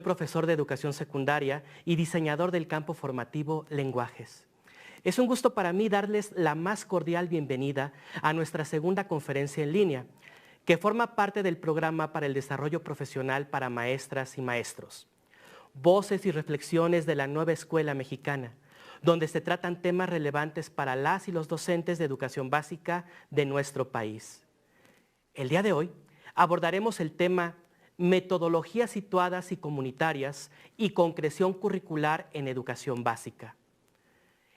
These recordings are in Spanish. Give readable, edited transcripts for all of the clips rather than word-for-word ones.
profesor de educación secundaria y diseñador del campo formativo Lenguajes. Es un gusto para mí darles la más cordial bienvenida a nuestra segunda conferencia en línea, que forma parte del programa para el desarrollo profesional para maestras y maestros. Voces y reflexiones de la nueva escuela mexicana, donde se tratan temas relevantes para las y los docentes de educación básica de nuestro país. El día de hoy abordaremos el tema metodologías situadas y comunitarias y concreción curricular en educación básica.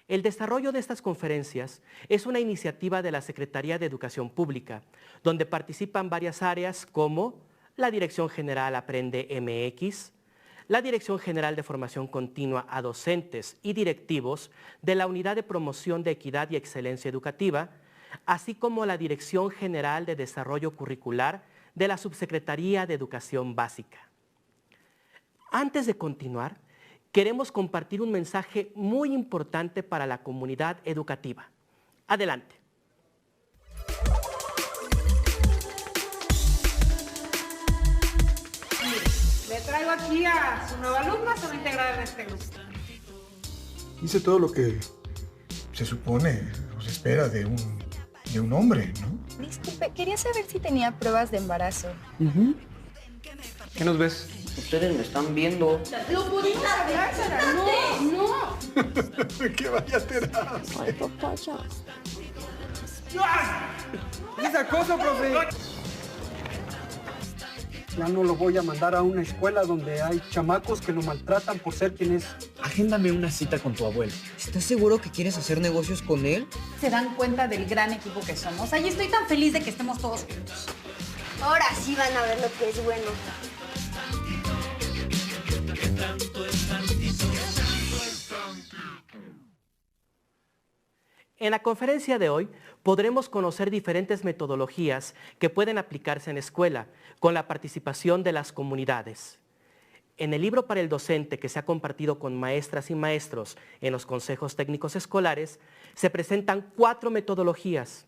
El desarrollo de estas conferencias es una iniciativa de la Secretaría de Educación Pública, donde participan varias áreas como la Dirección General Aprende MX, la Dirección General de Formación Continua a Docentes y Directivos de la Unidad de Promoción de Equidad y Excelencia Educativa, así como la Dirección General de Desarrollo Curricular de la Subsecretaría de Educación Básica. Antes de continuar, queremos compartir un mensaje muy importante para la comunidad educativa. Adelante. Le traigo aquí a su nueva alumna, se va a integrar en este grupo. Hice todo lo que se supone o se espera de un hombre, ¿no? Disculpe, quería saber si tenía pruebas de embarazo. ¿Qué nos ves? Ustedes me están viendo. ¡Lo pudimos hablar, Sara! ¡No! ¡Que vaya a terapia! Ay, papá, ya. ¿Qué es acoso, profe? Ya no lo voy a mandar a una escuela donde hay chamacos que lo maltratan por ser quien es. Agéndame una cita con tu abuelo. ¿Estás seguro que quieres hacer negocios con él? Se dan cuenta del gran equipo que somos. Ay, estoy tan feliz de que estemos todos juntos. Ahora sí van a ver lo que es bueno. En la conferencia de hoy podremos conocer diferentes metodologías que pueden aplicarse en escuela con la participación de las comunidades. En el libro para el docente que se ha compartido con maestras y maestros en los consejos técnicos escolares, se presentan 4 metodologías.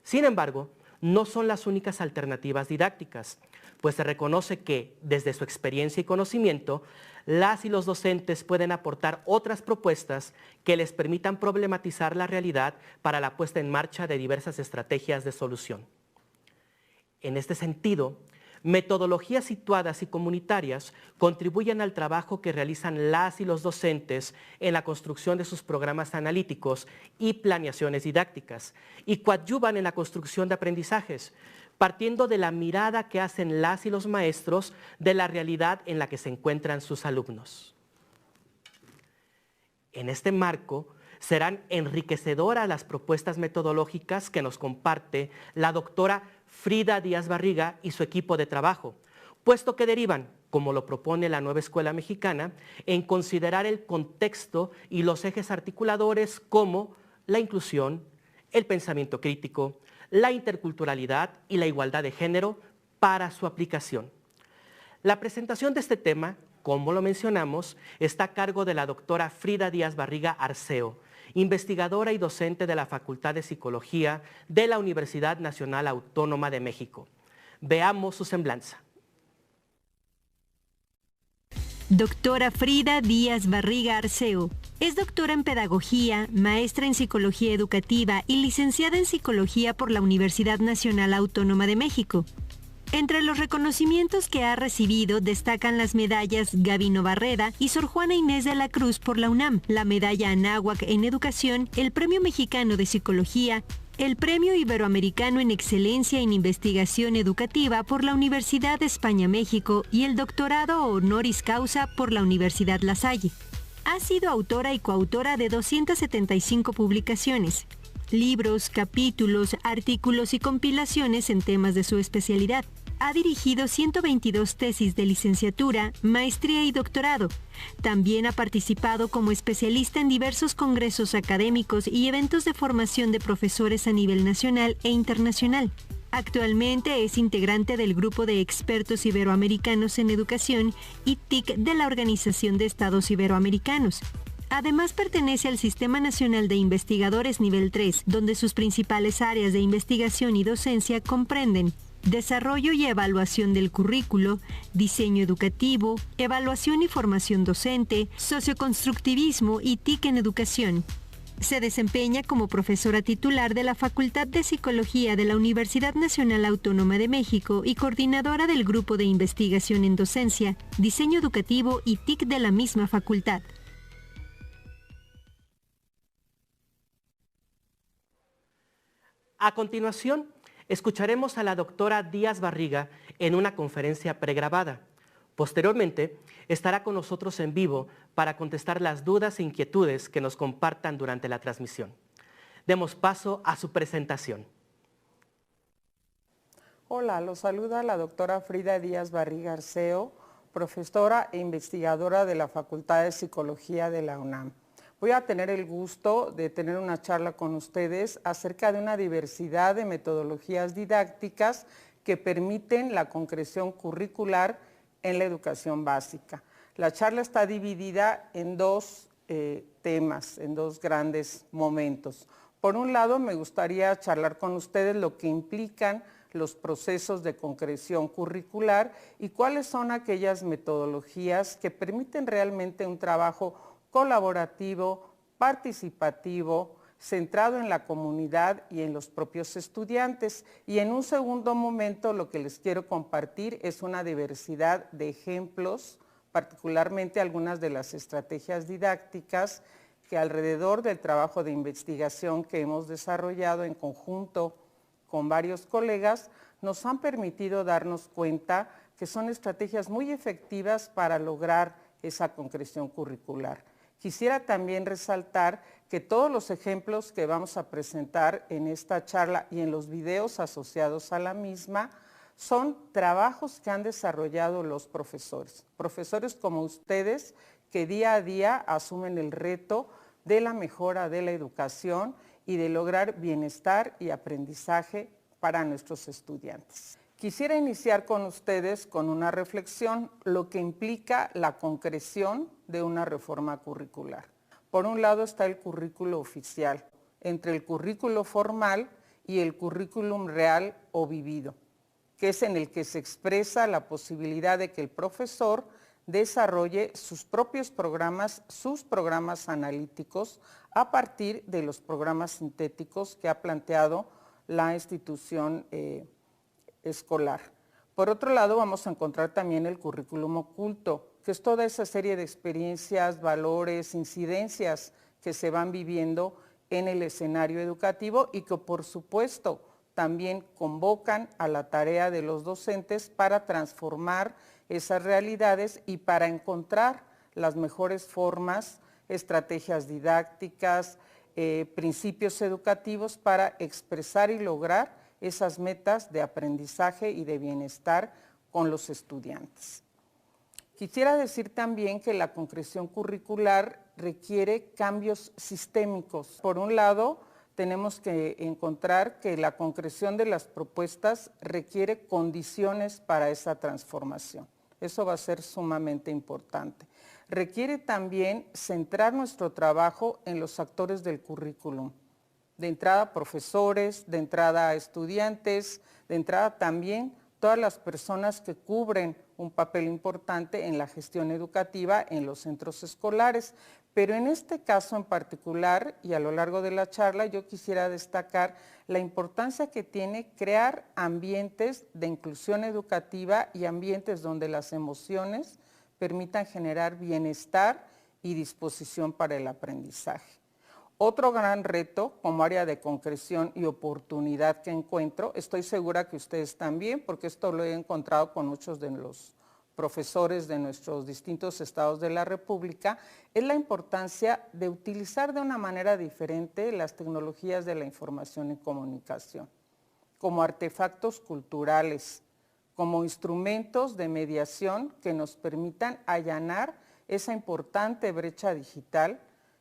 Sin embargo, no son las únicas alternativas didácticas, pues se reconoce que, desde su experiencia y conocimiento, las y los docentes pueden aportar otras propuestas que les permitan problematizar la realidad para la puesta en marcha de diversas estrategias de solución. En este sentido, metodologías situadas y comunitarias contribuyen al trabajo que realizan las y los docentes en la construcción de sus programas analíticos y planeaciones didácticas y coadyuvan en la construcción de aprendizajes, partiendo de la mirada que hacen las y los maestros de la realidad en la que se encuentran sus alumnos. En este marco, serán enriquecedoras las propuestas metodológicas que nos comparte la doctora Frida Díaz Barriga y su equipo de trabajo, puesto que derivan, como lo propone la nueva escuela mexicana, en considerar el contexto y los ejes articuladores como la inclusión, el pensamiento crítico, la interculturalidad y la igualdad de género para su aplicación. La presentación de este tema, como lo mencionamos, está a cargo de la doctora Frida Díaz Barriga Arceo, investigadora y docente de la Facultad de Psicología de la Universidad Nacional Autónoma de México. Veamos su semblanza. Doctora Frida Díaz Barriga Arceo. Es doctora en Pedagogía, maestra en Psicología Educativa y licenciada en Psicología por la Universidad Nacional Autónoma de México. Entre los reconocimientos que ha recibido destacan las medallas Gabino Barreda y Sor Juana Inés de la Cruz por la UNAM, la medalla Anáhuac en Educación, el Premio Mexicano de Psicología, el Premio Iberoamericano en Excelencia en Investigación Educativa por la Universidad de España-México y el doctorado honoris causa por la Universidad La Salle. Ha sido autora y coautora de 275 publicaciones, libros, capítulos, artículos y compilaciones en temas de su especialidad. Ha dirigido 122 tesis de licenciatura, maestría y doctorado. También ha participado como especialista en diversos congresos académicos y eventos de formación de profesores a nivel nacional e internacional. Actualmente es integrante del Grupo de Expertos Iberoamericanos en Educación y TIC de la Organización de Estados Iberoamericanos. Además pertenece al Sistema Nacional de Investigadores Nivel 3, donde sus principales áreas de investigación y docencia comprenden desarrollo y evaluación del currículo, diseño educativo, evaluación y formación docente, socioconstructivismo y TIC en educación. Se desempeña como profesora titular de la Facultad de Psicología de la Universidad Nacional Autónoma de México y coordinadora del Grupo de Investigación en Docencia, Diseño Educativo y TIC de la misma facultad. A continuación, escucharemos a la doctora Díaz Barriga en una conferencia pregrabada. Posteriormente, estará con nosotros en vivo para contestar las dudas e inquietudes que nos compartan durante la transmisión. Demos paso a su presentación. Hola, los saluda la doctora Frida Díaz Barriga Arceo, profesora e investigadora de la Facultad de Psicología de la UNAM. Voy a tener el gusto de tener una charla con ustedes acerca de una diversidad de metodologías didácticas que permiten la concreción curricular en la educación básica. La charla está dividida en dos temas, en dos grandes momentos. Por un lado, me gustaría charlar con ustedes lo que implican los procesos de concreción curricular y cuáles son aquellas metodologías que permiten realmente un trabajo colaborativo, participativo, centrado en la comunidad y en los propios estudiantes. Y en un segundo momento lo que les quiero compartir es una diversidad de ejemplos, particularmente algunas de las estrategias didácticas que alrededor del trabajo de investigación que hemos desarrollado en conjunto con varios colegas nos han permitido darnos cuenta que son estrategias muy efectivas para lograr esa concreción curricular. Quisiera también resaltar que todos los ejemplos que vamos a presentar en esta charla y en los videos asociados a la misma son trabajos que han desarrollado los profesores. Profesores como ustedes que día a día asumen el reto de la mejora de la educación y de lograr bienestar y aprendizaje para nuestros estudiantes. Quisiera iniciar con ustedes con una reflexión, lo que implica la concreción de una reforma curricular. Por un lado está el currículo oficial, entre el currículo formal y el currículum real o vivido, que es en el que se expresa la posibilidad de que el profesor desarrolle sus propios programas, sus programas analíticos, a partir de los programas sintéticos que ha planteado la institución escolar. Por otro lado, vamos a encontrar también el currículum oculto, que es toda esa serie de experiencias, valores, incidencias que se van viviendo en el escenario educativo y que por supuesto también convocan a la tarea de los docentes para transformar esas realidades y para encontrar las mejores formas, estrategias didácticas, principios educativos para expresar y lograr esas metas de aprendizaje y de bienestar con los estudiantes. Quisiera decir también que la concreción curricular requiere cambios sistémicos. Por un lado, tenemos que encontrar que la concreción de las propuestas requiere condiciones para esa transformación. Eso va a ser sumamente importante. Requiere también centrar nuestro trabajo en los actores del currículum. De entrada profesores, de entrada estudiantes, de entrada también todas las personas que cubren un papel importante en la gestión educativa en los centros escolares. Pero en este caso en particular y a lo largo de la charla yo quisiera destacar la importancia que tiene crear ambientes de inclusión educativa y ambientes donde las emociones permitan generar bienestar y disposición para el aprendizaje. Otro gran reto como área de concreción y oportunidad que encuentro, estoy segura que ustedes también, porque esto lo he encontrado con muchos de los profesores de nuestros distintos estados de la República, es la importancia de utilizar de una manera diferente las tecnologías de la información y comunicación, como artefactos culturales, como instrumentos de mediación que nos permitan allanar esa importante brecha digital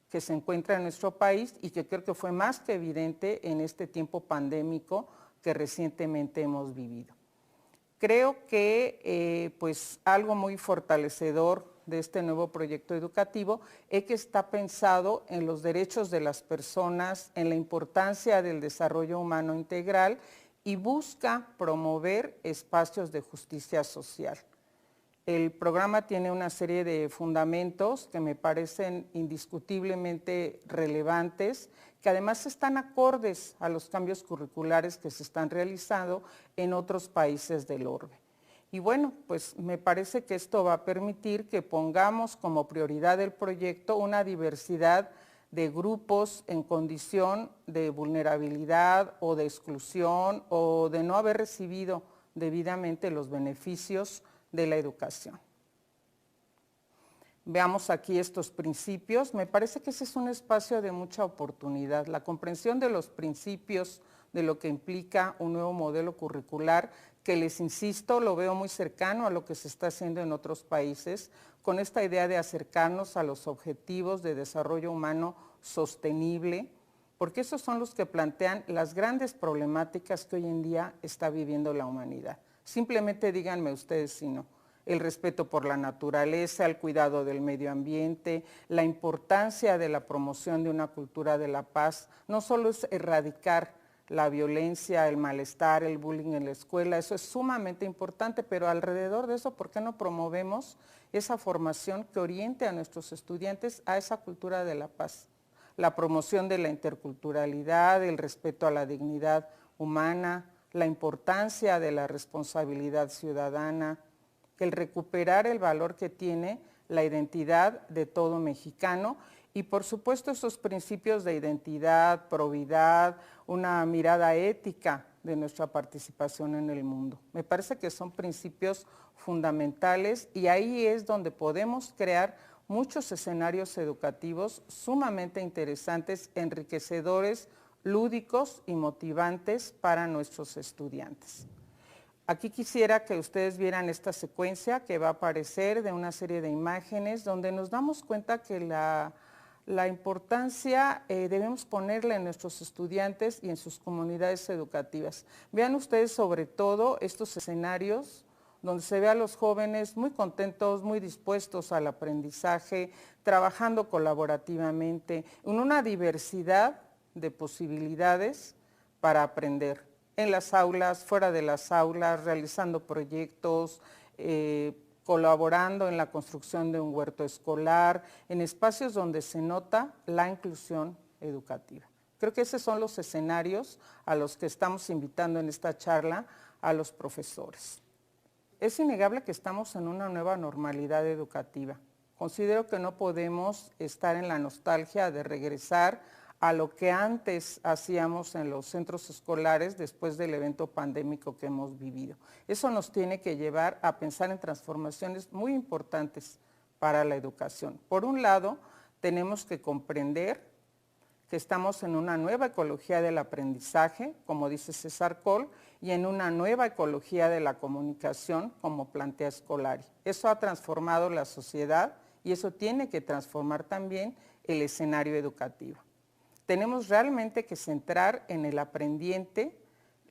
que se encuentra en nuestro país y que creo que fue más que evidente en este tiempo pandémico que recientemente hemos vivido. Creo que pues algo muy fortalecedor de este nuevo proyecto educativo es que está pensado en los derechos de las personas, en la importancia del desarrollo humano integral y busca promover espacios de justicia social. El programa tiene una serie de fundamentos que me parecen indiscutiblemente relevantes, que además están acordes a los cambios curriculares que se están realizando en otros países del orbe. Y bueno, pues me parece que esto va a permitir que pongamos como prioridad del proyecto una diversidad de grupos en condición de vulnerabilidad o de exclusión o de no haber recibido debidamente los beneficios de la educación. Veamos aquí estos principios. Me parece que ese es un espacio de mucha oportunidad. La comprensión de los principios de lo que implica un nuevo modelo curricular, que les insisto, lo veo muy cercano a lo que se está haciendo en otros países, con esta idea de acercarnos a los objetivos de desarrollo humano sostenible, porque esos son los que plantean las grandes problemáticas que hoy en día está viviendo la humanidad. Simplemente díganme ustedes si no. El respeto por la naturaleza, el cuidado del medio ambiente, la importancia de la promoción de una cultura de la paz, no solo es erradicar la violencia, el malestar, el bullying en la escuela, eso es sumamente importante, pero alrededor de eso, ¿por qué no promovemos esa formación que oriente a nuestros estudiantes a esa cultura de la paz? La promoción de la interculturalidad, el respeto a la dignidad humana, la importancia de la responsabilidad ciudadana, el recuperar el valor que tiene la identidad de todo mexicano y por supuesto esos principios de identidad, probidad, una mirada ética de nuestra participación en el mundo. Me parece que son principios fundamentales y ahí es donde podemos crear muchos escenarios educativos sumamente interesantes, enriquecedores, lúdicos y motivantes para nuestros estudiantes. Aquí quisiera que ustedes vieran esta secuencia que va a aparecer de una serie de imágenes donde nos damos cuenta que la importancia debemos ponerla en nuestros estudiantes y en sus comunidades educativas. Vean ustedes sobre todo estos escenarios donde se ve a los jóvenes muy contentos, muy dispuestos al aprendizaje, trabajando colaborativamente, en una diversidad de posibilidades para aprender, en las aulas, fuera de las aulas, realizando proyectos, colaborando en la construcción de un huerto escolar, en espacios donde se nota la inclusión educativa. Creo que esos son los escenarios a los que estamos invitando en esta charla a los profesores. Es innegable que estamos en una nueva normalidad educativa. Considero que no podemos estar en la nostalgia de regresar a lo que antes hacíamos en los centros escolares después del evento pandémico que hemos vivido. Eso nos tiene que llevar a pensar en transformaciones muy importantes para la educación. Por un lado, tenemos que comprender que estamos en una nueva ecología del aprendizaje, como dice César Coll, y en una nueva ecología de la comunicación, como plantea Scolari. Eso ha transformado la sociedad y eso tiene que transformar también el escenario educativo. Tenemos realmente que centrar en el aprendiente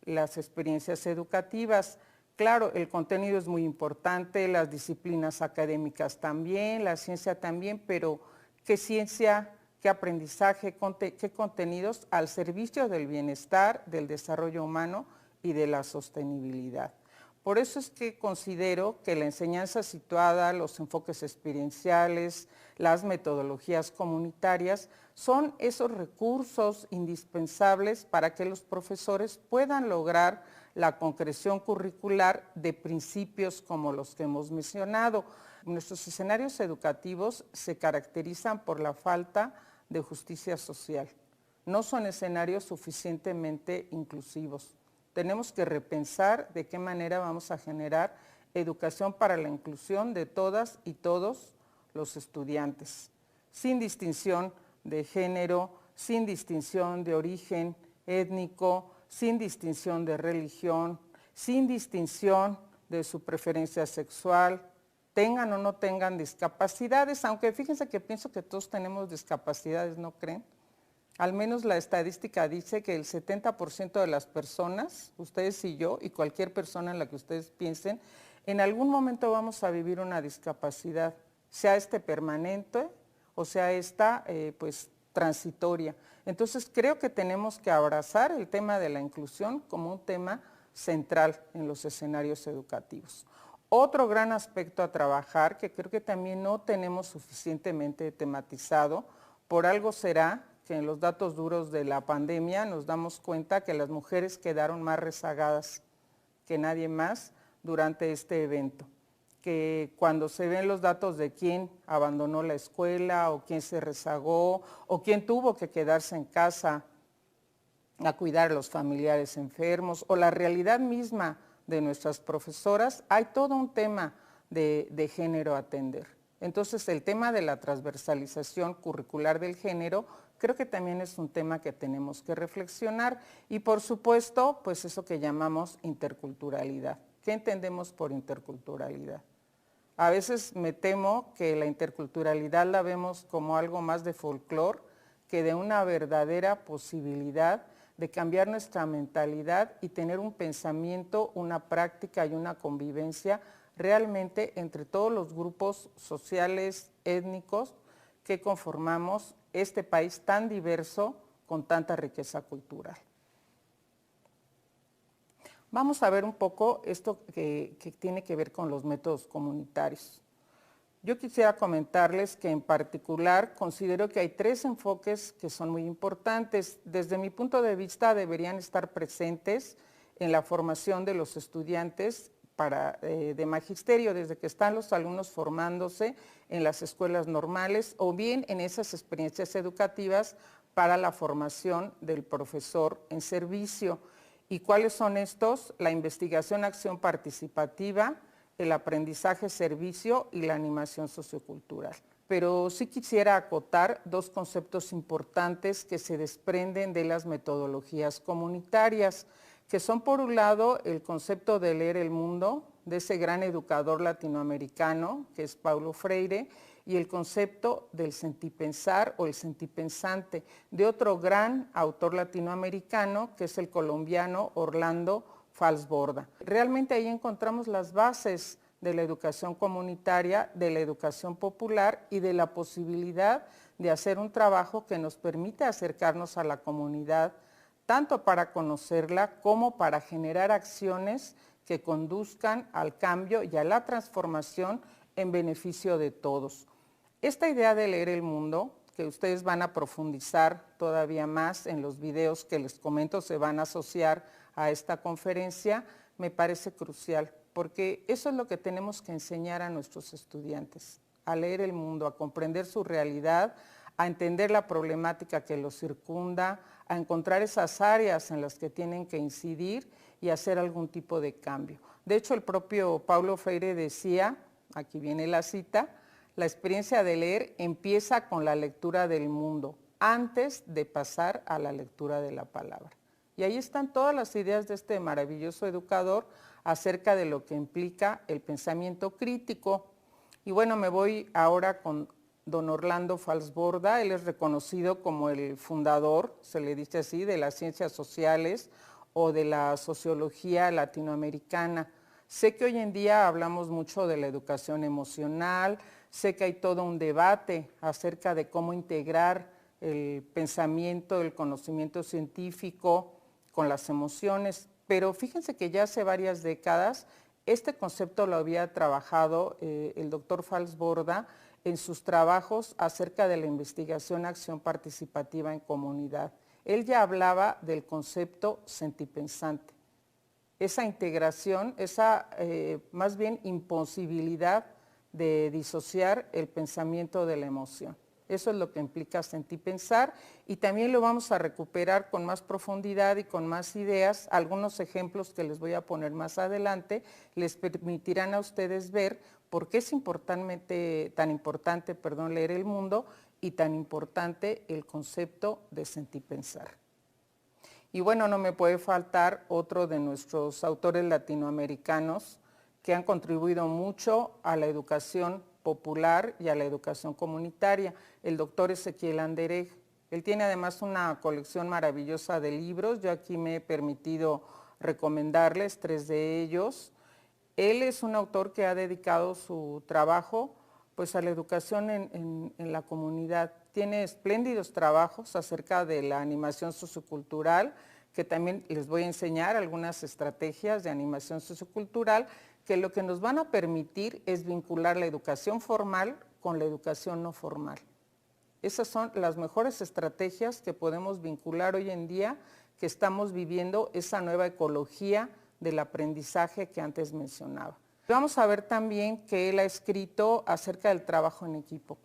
las experiencias educativas. Claro, el contenido es muy importante, las disciplinas académicas también, la ciencia también, pero ¿qué ciencia, qué aprendizaje, qué contenidos al servicio del bienestar, del desarrollo humano y de la sostenibilidad? Por eso es que considero que la enseñanza situada, los enfoques experienciales, las metodologías comunitarias son esos recursos indispensables para que los profesores puedan lograr la concreción curricular de principios como los que hemos mencionado. Nuestros escenarios educativos se caracterizan por la falta de justicia social. No son escenarios suficientemente inclusivos. Tenemos que repensar de qué manera vamos a generar educación para la inclusión de todas y todos los estudiantes, sin distinción de género, sin distinción de origen étnico, sin distinción de religión, sin distinción de su preferencia sexual, tengan o no tengan discapacidades, aunque fíjense que pienso que todos tenemos discapacidades, ¿no creen? Al menos la estadística dice que el 70% de las personas, ustedes y yo, y cualquier persona en la que ustedes piensen, en algún momento vamos a vivir una discapacidad, sea permanente o sea pues transitoria. Entonces creo que tenemos que abrazar el tema de la inclusión como un tema central en los escenarios educativos. Otro gran aspecto a trabajar que creo que también no tenemos suficientemente tematizado, por algo será que en los datos duros de la pandemia nos damos cuenta que las mujeres quedaron más rezagadas que nadie más durante este evento, que cuando se ven los datos de quién abandonó la escuela o quién se rezagó o quién tuvo que quedarse en casa a cuidar a los familiares enfermos o la realidad misma de nuestras profesoras, hay todo un tema de género a atender. Entonces el tema de la transversalización curricular del género creo que también es un tema que tenemos que reflexionar y por supuesto pues eso que llamamos interculturalidad. ¿Qué entendemos por interculturalidad? A veces me temo que la interculturalidad la vemos como algo más de folclore que de una verdadera posibilidad de cambiar nuestra mentalidad y tener un pensamiento, una práctica y una convivencia realmente entre todos los grupos sociales, étnicos que conformamos este país tan diverso con tanta riqueza cultural. Vamos a ver un poco esto que tiene que ver con los métodos comunitarios. Yo quisiera comentarles que en particular considero que hay 3 enfoques que son muy importantes. Desde mi punto de vista deberían estar presentes en la formación de los estudiantes de magisterio, desde que están los alumnos formándose en las escuelas normales o bien en esas experiencias educativas para la formación del profesor en servicio. ¿Y cuáles son estos? La investigación, acción participativa, el aprendizaje servicio y la animación sociocultural. Pero sí quisiera acotar 2 conceptos importantes que se desprenden de las metodologías comunitarias, que son por un lado el concepto de leer el mundo, de ese gran educador latinoamericano que es Paulo Freire, y el concepto del sentipensar o el sentipensante, de otro gran autor latinoamericano que es el colombiano Orlando Falsborda. Realmente ahí encontramos las bases de la educación comunitaria, de la educación popular y de la posibilidad de hacer un trabajo que nos permite acercarnos a la comunidad, tanto para conocerla como para generar acciones que conduzcan al cambio y a la transformación en beneficio de todos. Esta idea de leer el mundo, que ustedes van a profundizar todavía más en los videos que les comento, se van a asociar a esta conferencia, me parece crucial, porque eso es lo que tenemos que enseñar a nuestros estudiantes, a leer el mundo, a comprender su realidad, a entender la problemática que los circunda, a encontrar esas áreas en las que tienen que incidir y hacer algún tipo de cambio. De hecho, el propio Paulo Freire decía, aquí viene la cita, la experiencia de leer empieza con la lectura del mundo, antes de pasar a la lectura de la palabra. Y ahí están todas las ideas de este maravilloso educador acerca de lo que implica el pensamiento crítico. Y bueno, me voy ahora con don Orlando Falsborda. Él es reconocido como el fundador, se le dice así, de las ciencias sociales o de la sociología latinoamericana. Sé que hoy en día hablamos mucho de la educación emocional, sé que hay todo un debate acerca de cómo integrar el pensamiento, el conocimiento científico con las emociones, pero fíjense que ya hace varias décadas este concepto lo había trabajado el doctor Falsborda en sus trabajos acerca de la investigación acción participativa en comunidad. Él ya hablaba del concepto sentipensante, esa integración, esa más bien imposibilidad de disociar el pensamiento de la emoción. Eso es lo que implica sentipensar y también lo vamos a recuperar con más profundidad y con más ideas. Algunos ejemplos que les voy a poner más adelante les permitirán a ustedes ver por qué es tan importante leer el mundo y tan importante el concepto de sentipensar. Y bueno, no me puede faltar otro de nuestros autores latinoamericanos que han contribuido mucho a la educación popular y a la educación comunitaria, el doctor Ezequiel Anderegg. Él tiene además una colección maravillosa de libros, yo aquí me he permitido recomendarles 3 de ellos. Él es un autor que ha dedicado su trabajo pues a la educación en la comunidad. Tiene espléndidos trabajos acerca de la animación sociocultural, que también les voy a enseñar algunas estrategias de animación sociocultural que lo que nos van a permitir es vincular la educación formal con la educación no formal. Esas son las mejores estrategias que podemos vincular hoy en día, que estamos viviendo esa nueva ecología del aprendizaje que antes mencionaba. Vamos a ver también que él ha escrito acerca del trabajo en equipo,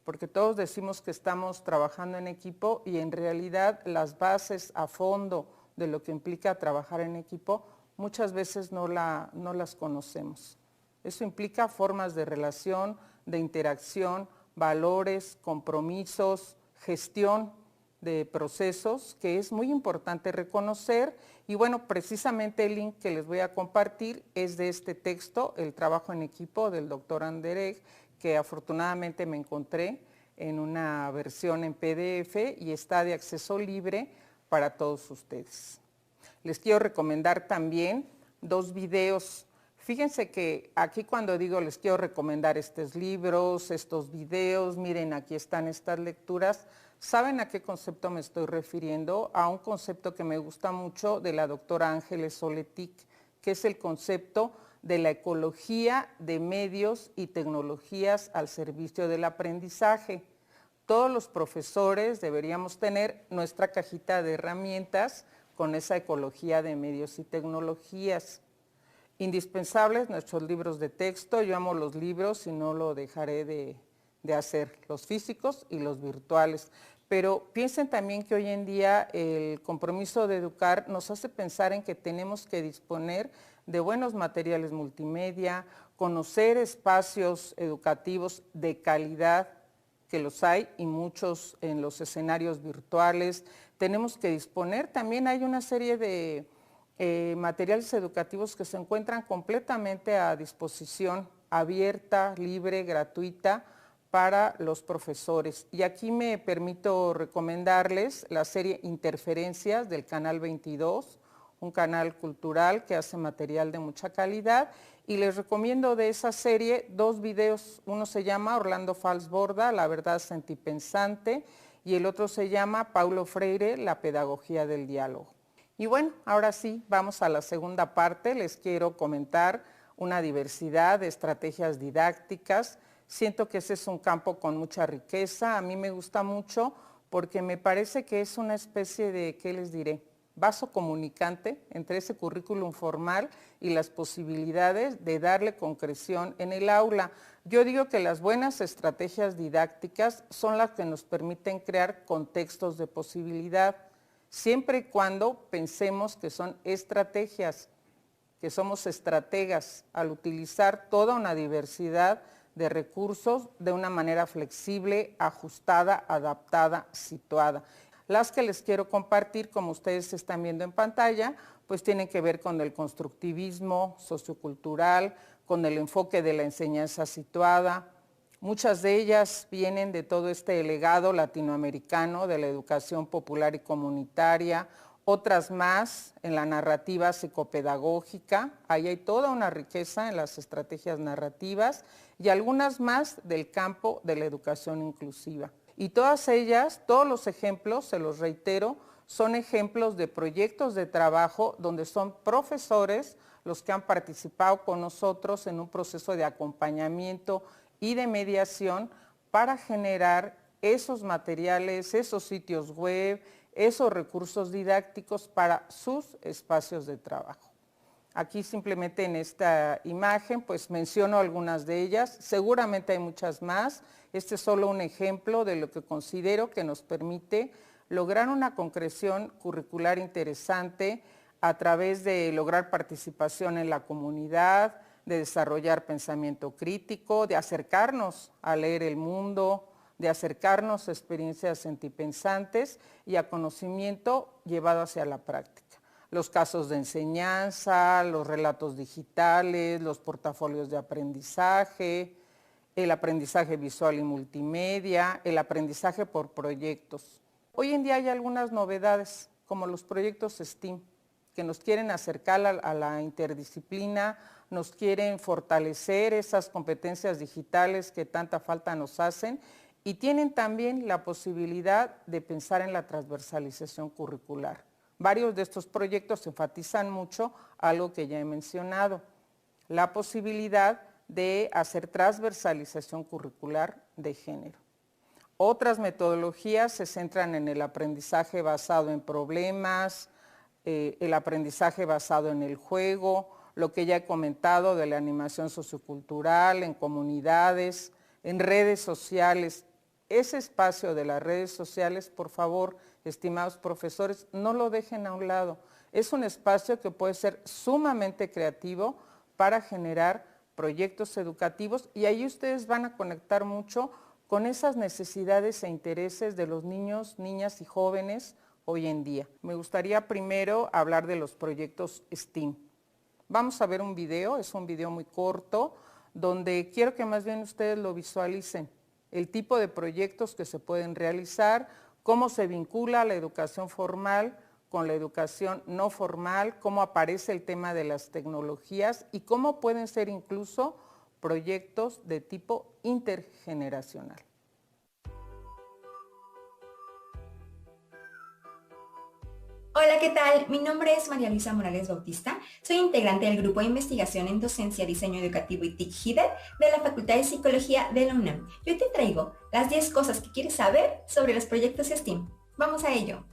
porque todos decimos que estamos trabajando en equipo y en realidad las bases a fondo de lo que implica trabajar en equipo muchas veces no las conocemos. Eso implica formas de relación, de interacción, valores, compromisos, gestión de procesos que es muy importante reconocer. Y bueno, precisamente el link que les voy a compartir es de este texto, El trabajo en equipo, del doctor Anderegg, que afortunadamente me encontré en una versión en PDF y está de acceso libre para todos ustedes. Les quiero recomendar también 2 videos. Fíjense que aquí cuando digo les quiero recomendar estos libros, estos videos, miren, aquí están estas lecturas, ¿saben a qué concepto me estoy refiriendo? A un concepto que me gusta mucho de la doctora Ángeles Oletic, que es el concepto de la ecología de medios y tecnologías al servicio del aprendizaje. Todos los profesores deberíamos tener nuestra cajita de herramientas con esa ecología de medios y tecnologías. Indispensables nuestros libros de texto, yo amo los libros y no lo dejaré de hacer, los físicos y los virtuales. Pero piensen también que hoy en día el compromiso de educar nos hace pensar en que tenemos que disponer de buenos materiales multimedia, conocer espacios educativos de calidad, que los hay y muchos en los escenarios virtuales. Tenemos que disponer, también hay una serie de materiales educativos que se encuentran completamente a disposición, abierta, libre, gratuita, para los profesores. Y aquí me permito recomendarles la serie Interferencias del Canal 22, un canal cultural que hace material de mucha calidad, y les recomiendo de esa serie 2 videos. Uno se llama Orlando Falsborda, La verdad sentipensante, y el otro se llama Paulo Freire, La pedagogía del diálogo. Y bueno, ahora sí, vamos a la segunda parte. Les quiero comentar una diversidad de estrategias didácticas. Siento que ese es un campo con mucha riqueza. A mí me gusta mucho porque me parece que es una especie de, ¿qué les diré?, vaso comunicante entre ese currículum formal y las posibilidades de darle concreción en el aula. Yo digo que las buenas estrategias didácticas son las que nos permiten crear contextos de posibilidad, siempre y cuando pensemos que son estrategias, que somos estrategas al utilizar toda una diversidad de recursos de una manera flexible, ajustada, adaptada, situada. Las que les quiero compartir, como ustedes están viendo en pantalla, pues tienen que ver con el constructivismo sociocultural, con el enfoque de la enseñanza situada. Muchas de ellas vienen de todo este legado latinoamericano de la educación popular y comunitaria, otras más en la narrativa psicopedagógica, ahí hay toda una riqueza en las estrategias narrativas, y algunas más del campo de la educación inclusiva. Y todas ellas, todos los ejemplos, se los reitero, son ejemplos de proyectos de trabajo donde son profesores los que han participado con nosotros en un proceso de acompañamiento y de mediación para generar esos materiales, esos sitios web, esos recursos didácticos para sus espacios de trabajo. Aquí simplemente en esta imagen pues menciono algunas de ellas, seguramente hay muchas más. Este es solo un ejemplo de lo que considero que nos permite lograr una concreción curricular interesante a través de lograr participación en la comunidad, de desarrollar pensamiento crítico, de acercarnos a leer el mundo, de acercarnos a experiencias sentipensantes y a conocimiento llevado hacia la práctica. Los casos de enseñanza, los relatos digitales, los portafolios de aprendizaje, el aprendizaje visual y multimedia, el aprendizaje por proyectos. Hoy en día hay algunas novedades, como los proyectos STEAM, que nos quieren acercar a la interdisciplina, nos quieren fortalecer esas competencias digitales que tanta falta nos hacen y tienen también la posibilidad de pensar en la transversalización curricular. Varios de estos proyectos enfatizan mucho algo que ya he mencionado, la posibilidad de hacer transversalización curricular de género. Otras metodologías se centran en el aprendizaje basado en problemas, el aprendizaje basado en el juego, lo que ya he comentado de la animación sociocultural, en comunidades, en redes sociales. Ese espacio de las redes sociales, por favor, estimados profesores, no lo dejen a un lado. Es un espacio que puede ser sumamente creativo para generar proyectos educativos y ahí ustedes van a conectar mucho con esas necesidades e intereses de los niños, niñas y jóvenes hoy en día. Me gustaría primero hablar de los proyectos STEAM. Vamos a ver un video, es un video muy corto, donde quiero que más bien ustedes lo visualicen, el tipo de proyectos que se pueden realizar, cómo se vincula la educación formal con la educación no formal, cómo aparece el tema de las tecnologías y cómo pueden ser incluso proyectos de tipo intergeneracional. Hola, ¿qué tal? Mi nombre es María Luisa Morales Bautista. Soy integrante del Grupo de Investigación en Docencia, Diseño Educativo y TIC HIDER de la Facultad de Psicología de la UNAM. Y hoy te traigo las 10 cosas que quieres saber sobre los proyectos STEAM. ¡Vamos a ello!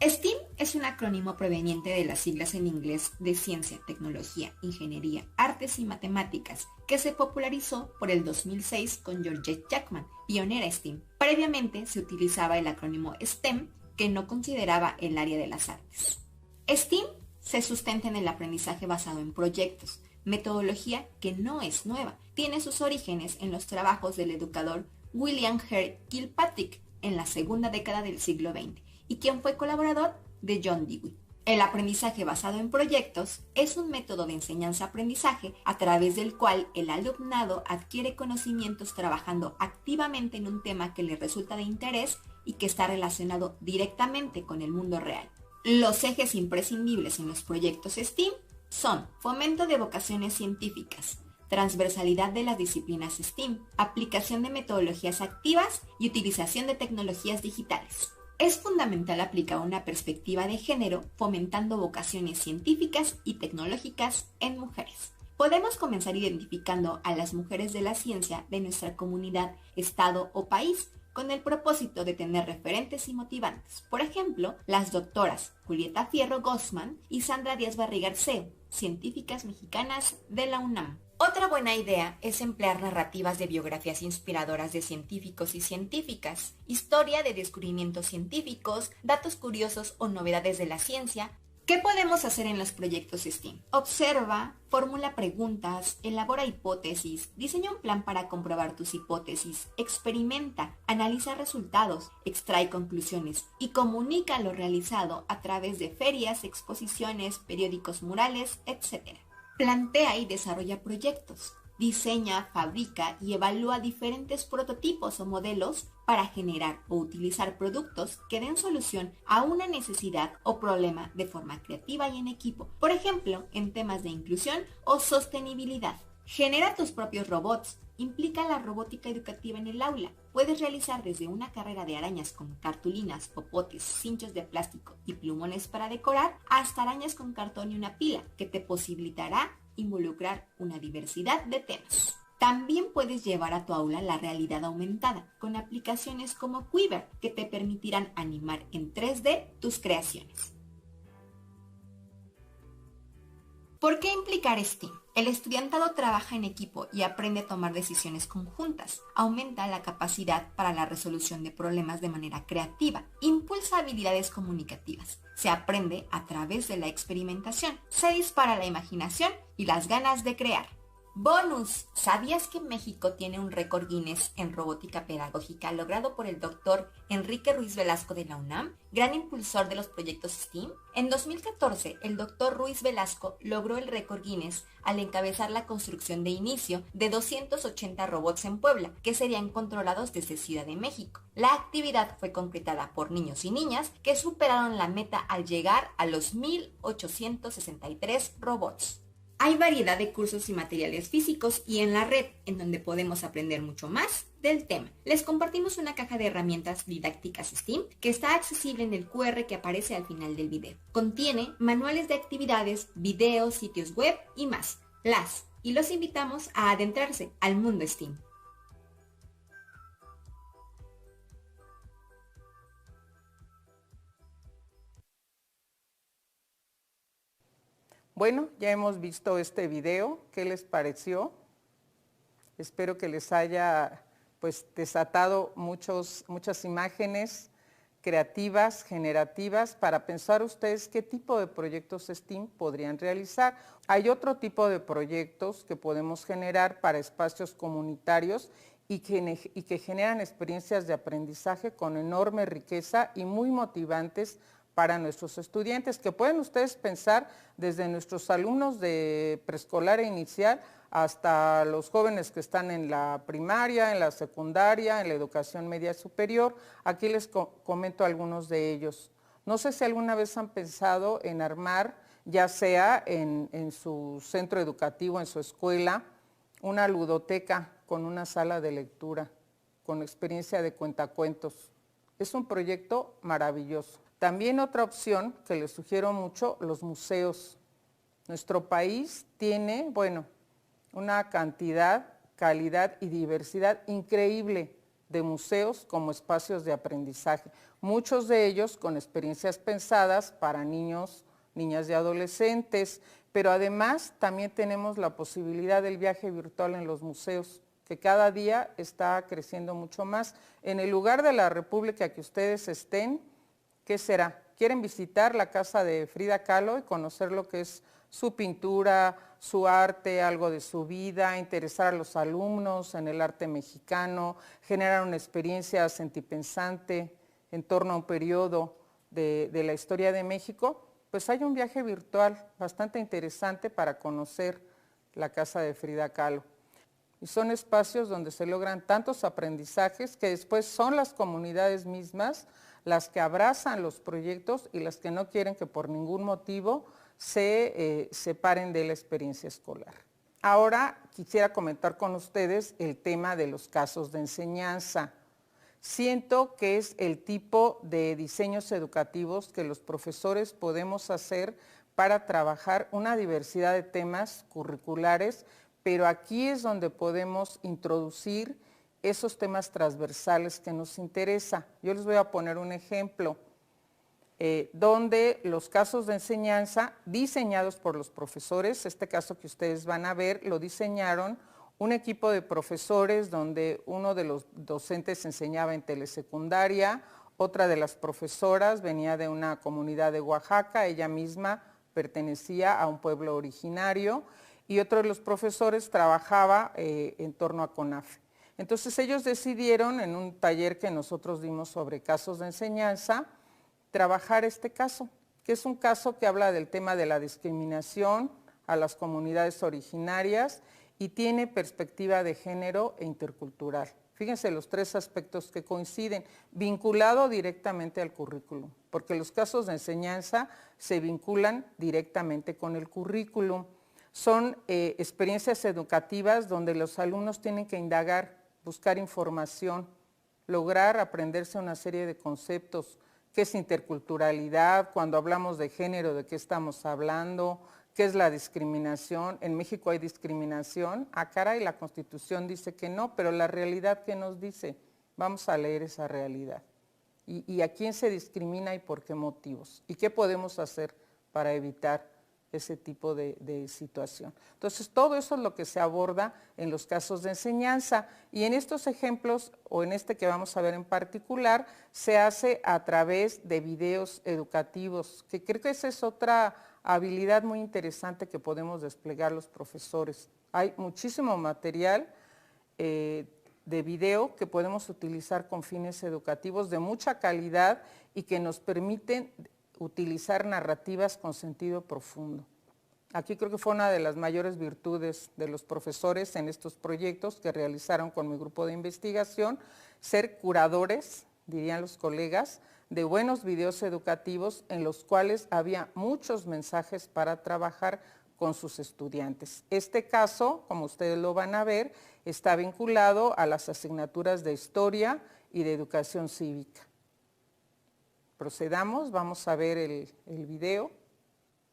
STEAM es un acrónimo proveniente de las siglas en inglés de Ciencia, Tecnología, Ingeniería, Artes y Matemáticas, que se popularizó por el 2006 con Georgette Jackman, pionera STEAM. Previamente se utilizaba el acrónimo STEM, que no consideraba el área de las artes. STEAM se sustenta en el aprendizaje basado en proyectos, metodología que no es nueva. Tiene sus orígenes en los trabajos del educador William Hare Kilpatrick en la segunda década del siglo XX y quien fue colaborador de John Dewey. El aprendizaje basado en proyectos es un método de enseñanza-aprendizaje a través del cual el alumnado adquiere conocimientos trabajando activamente en un tema que le resulta de interés y que está relacionado directamente con el mundo real. Los ejes imprescindibles en los proyectos STEAM son fomento de vocaciones científicas, transversalidad de las disciplinas STEAM, aplicación de metodologías activas y utilización de tecnologías digitales. Es fundamental aplicar una perspectiva de género fomentando vocaciones científicas y tecnológicas en mujeres. Podemos comenzar identificando a las mujeres de la ciencia de nuestra comunidad, estado o país, con el propósito de tener referentes y motivantes. Por ejemplo, las doctoras Julieta Fierro Gossman y Sandra Díaz Barriga Arceo, científicas mexicanas de la UNAM. Otra buena idea es emplear narrativas de biografías inspiradoras de científicos y científicas, historia de descubrimientos científicos, datos curiosos o novedades de la ciencia. ¿Qué podemos hacer en los proyectos STEAM? Observa, formula preguntas, elabora hipótesis, diseña un plan para comprobar tus hipótesis, experimenta, analiza resultados, extrae conclusiones y comunica lo realizado a través de ferias, exposiciones, periódicos murales, etc. Plantea y desarrolla proyectos. Diseña, fabrica y evalúa diferentes prototipos o modelos para generar o utilizar productos que den solución a una necesidad o problema de forma creativa y en equipo. Por ejemplo, en temas de inclusión o sostenibilidad. Genera tus propios robots. Implica la robótica educativa en el aula. Puedes realizar desde una carrera de arañas con cartulinas, popotes, cinchos de plástico y plumones para decorar, hasta arañas con cartón y una pila, que te posibilitará involucrar una diversidad de temas. También puedes llevar a tu aula la realidad aumentada, con aplicaciones como Quiver, que te permitirán animar en 3D tus creaciones. ¿Por qué implicar STEAM? El estudiantado trabaja en equipo y aprende a tomar decisiones conjuntas, aumenta la capacidad para la resolución de problemas de manera creativa, impulsa habilidades comunicativas, se aprende a través de la experimentación, se dispara la imaginación y las ganas de crear. ¡Bonus! ¿Sabías que México tiene un récord Guinness en robótica pedagógica logrado por el doctor Enrique Ruiz Velasco de la UNAM, gran impulsor de los proyectos STEAM? En 2014, el doctor Ruiz Velasco logró el récord Guinness al encabezar la construcción de inicio de 280 robots en Puebla, que serían controlados desde Ciudad de México. La actividad fue concretada por niños y niñas que superaron la meta al llegar a los 1,863 robots. Hay variedad de cursos y materiales físicos y en la red, en donde podemos aprender mucho más del tema. Les compartimos una caja de herramientas didácticas STEAM que está accesible en el QR que aparece al final del video. Contiene manuales de actividades, videos, sitios web y más. Y los invitamos a adentrarse al mundo STEAM. Bueno, ya hemos visto este video. ¿Qué les pareció? Espero que les haya desatado muchas imágenes creativas, generativas, para pensar ustedes qué tipo de proyectos STEAM podrían realizar. Hay otro tipo de proyectos que podemos generar para espacios comunitarios y que generan experiencias de aprendizaje con enorme riqueza y muy motivantes para nuestros estudiantes, que pueden ustedes pensar desde nuestros alumnos de preescolar e inicial hasta los jóvenes que están en la primaria, en la secundaria, en la educación media superior. Aquí les comento algunos de ellos. No sé si alguna vez han pensado en armar, ya sea en su centro educativo, en su escuela, una ludoteca con una sala de lectura, con experiencia de cuentacuentos. Es un proyecto maravilloso. También otra opción que les sugiero mucho, los museos. Nuestro país tiene, una cantidad, calidad y diversidad increíble de museos como espacios de aprendizaje. Muchos de ellos con experiencias pensadas para niños, niñas y adolescentes, pero además también tenemos la posibilidad del viaje virtual en los museos, que cada día está creciendo mucho más. En el lugar de la República que ustedes estén, ¿qué será? ¿Quieren visitar la casa de Frida Kahlo y conocer lo que es su pintura, su arte, algo de su vida, interesar a los alumnos en el arte mexicano, generar una experiencia sentipensante en torno a un periodo de la historia de México? Pues hay un viaje virtual bastante interesante para conocer la casa de Frida Kahlo. Y son espacios donde se logran tantos aprendizajes que después son las comunidades mismas las que abrazan los proyectos y las que no quieren que por ningún motivo se separen de la experiencia escolar. Ahora quisiera comentar con ustedes el tema de los casos de enseñanza. Siento que es el tipo de diseños educativos que los profesores podemos hacer para trabajar una diversidad de temas curriculares, pero aquí es donde podemos introducir esos temas transversales que nos interesa. Yo les voy a poner un ejemplo, donde los casos de enseñanza diseñados por los profesores, este caso que ustedes van a ver, lo diseñaron un equipo de profesores donde uno de los docentes enseñaba en telesecundaria, otra de las profesoras venía de una comunidad de Oaxaca, ella misma pertenecía a un pueblo originario, y otro de los profesores trabajaba en torno a CONAFE. Entonces ellos decidieron en un taller que nosotros dimos sobre casos de enseñanza, trabajar este caso, que es un caso que habla del tema de la discriminación a las comunidades originarias y tiene perspectiva de género e intercultural. Fíjense los tres aspectos que coinciden, vinculado directamente al currículum, porque los casos de enseñanza se vinculan directamente con el currículum. Son experiencias educativas donde los alumnos tienen que indagar, buscar información, lograr aprenderse una serie de conceptos, qué es interculturalidad, cuando hablamos de género, de qué estamos hablando, qué es la discriminación. En México hay discriminación. Ah, caray, la Constitución dice que no, pero la realidad, ¿qué nos dice? Vamos a leer esa realidad. ¿Y a quién se discrimina y por qué motivos? ¿Y qué podemos hacer para evitar ese tipo de situación? Entonces, todo eso es lo que se aborda en los casos de enseñanza. Y en estos ejemplos, o en este que vamos a ver en particular, se hace a través de videos educativos, que creo que esa es otra habilidad muy interesante que podemos desplegar los profesores. Hay muchísimo material de video que podemos utilizar con fines educativos de mucha calidad y que nos permiten utilizar narrativas con sentido profundo. Aquí creo que fue una de las mayores virtudes de los profesores en estos proyectos que realizaron con mi grupo de investigación, ser curadores, dirían los colegas, de buenos videos educativos en los cuales había muchos mensajes para trabajar con sus estudiantes. Este caso, como ustedes lo van a ver, está vinculado a las asignaturas de Historia y de Educación Cívica. Procedamos, vamos a ver el video.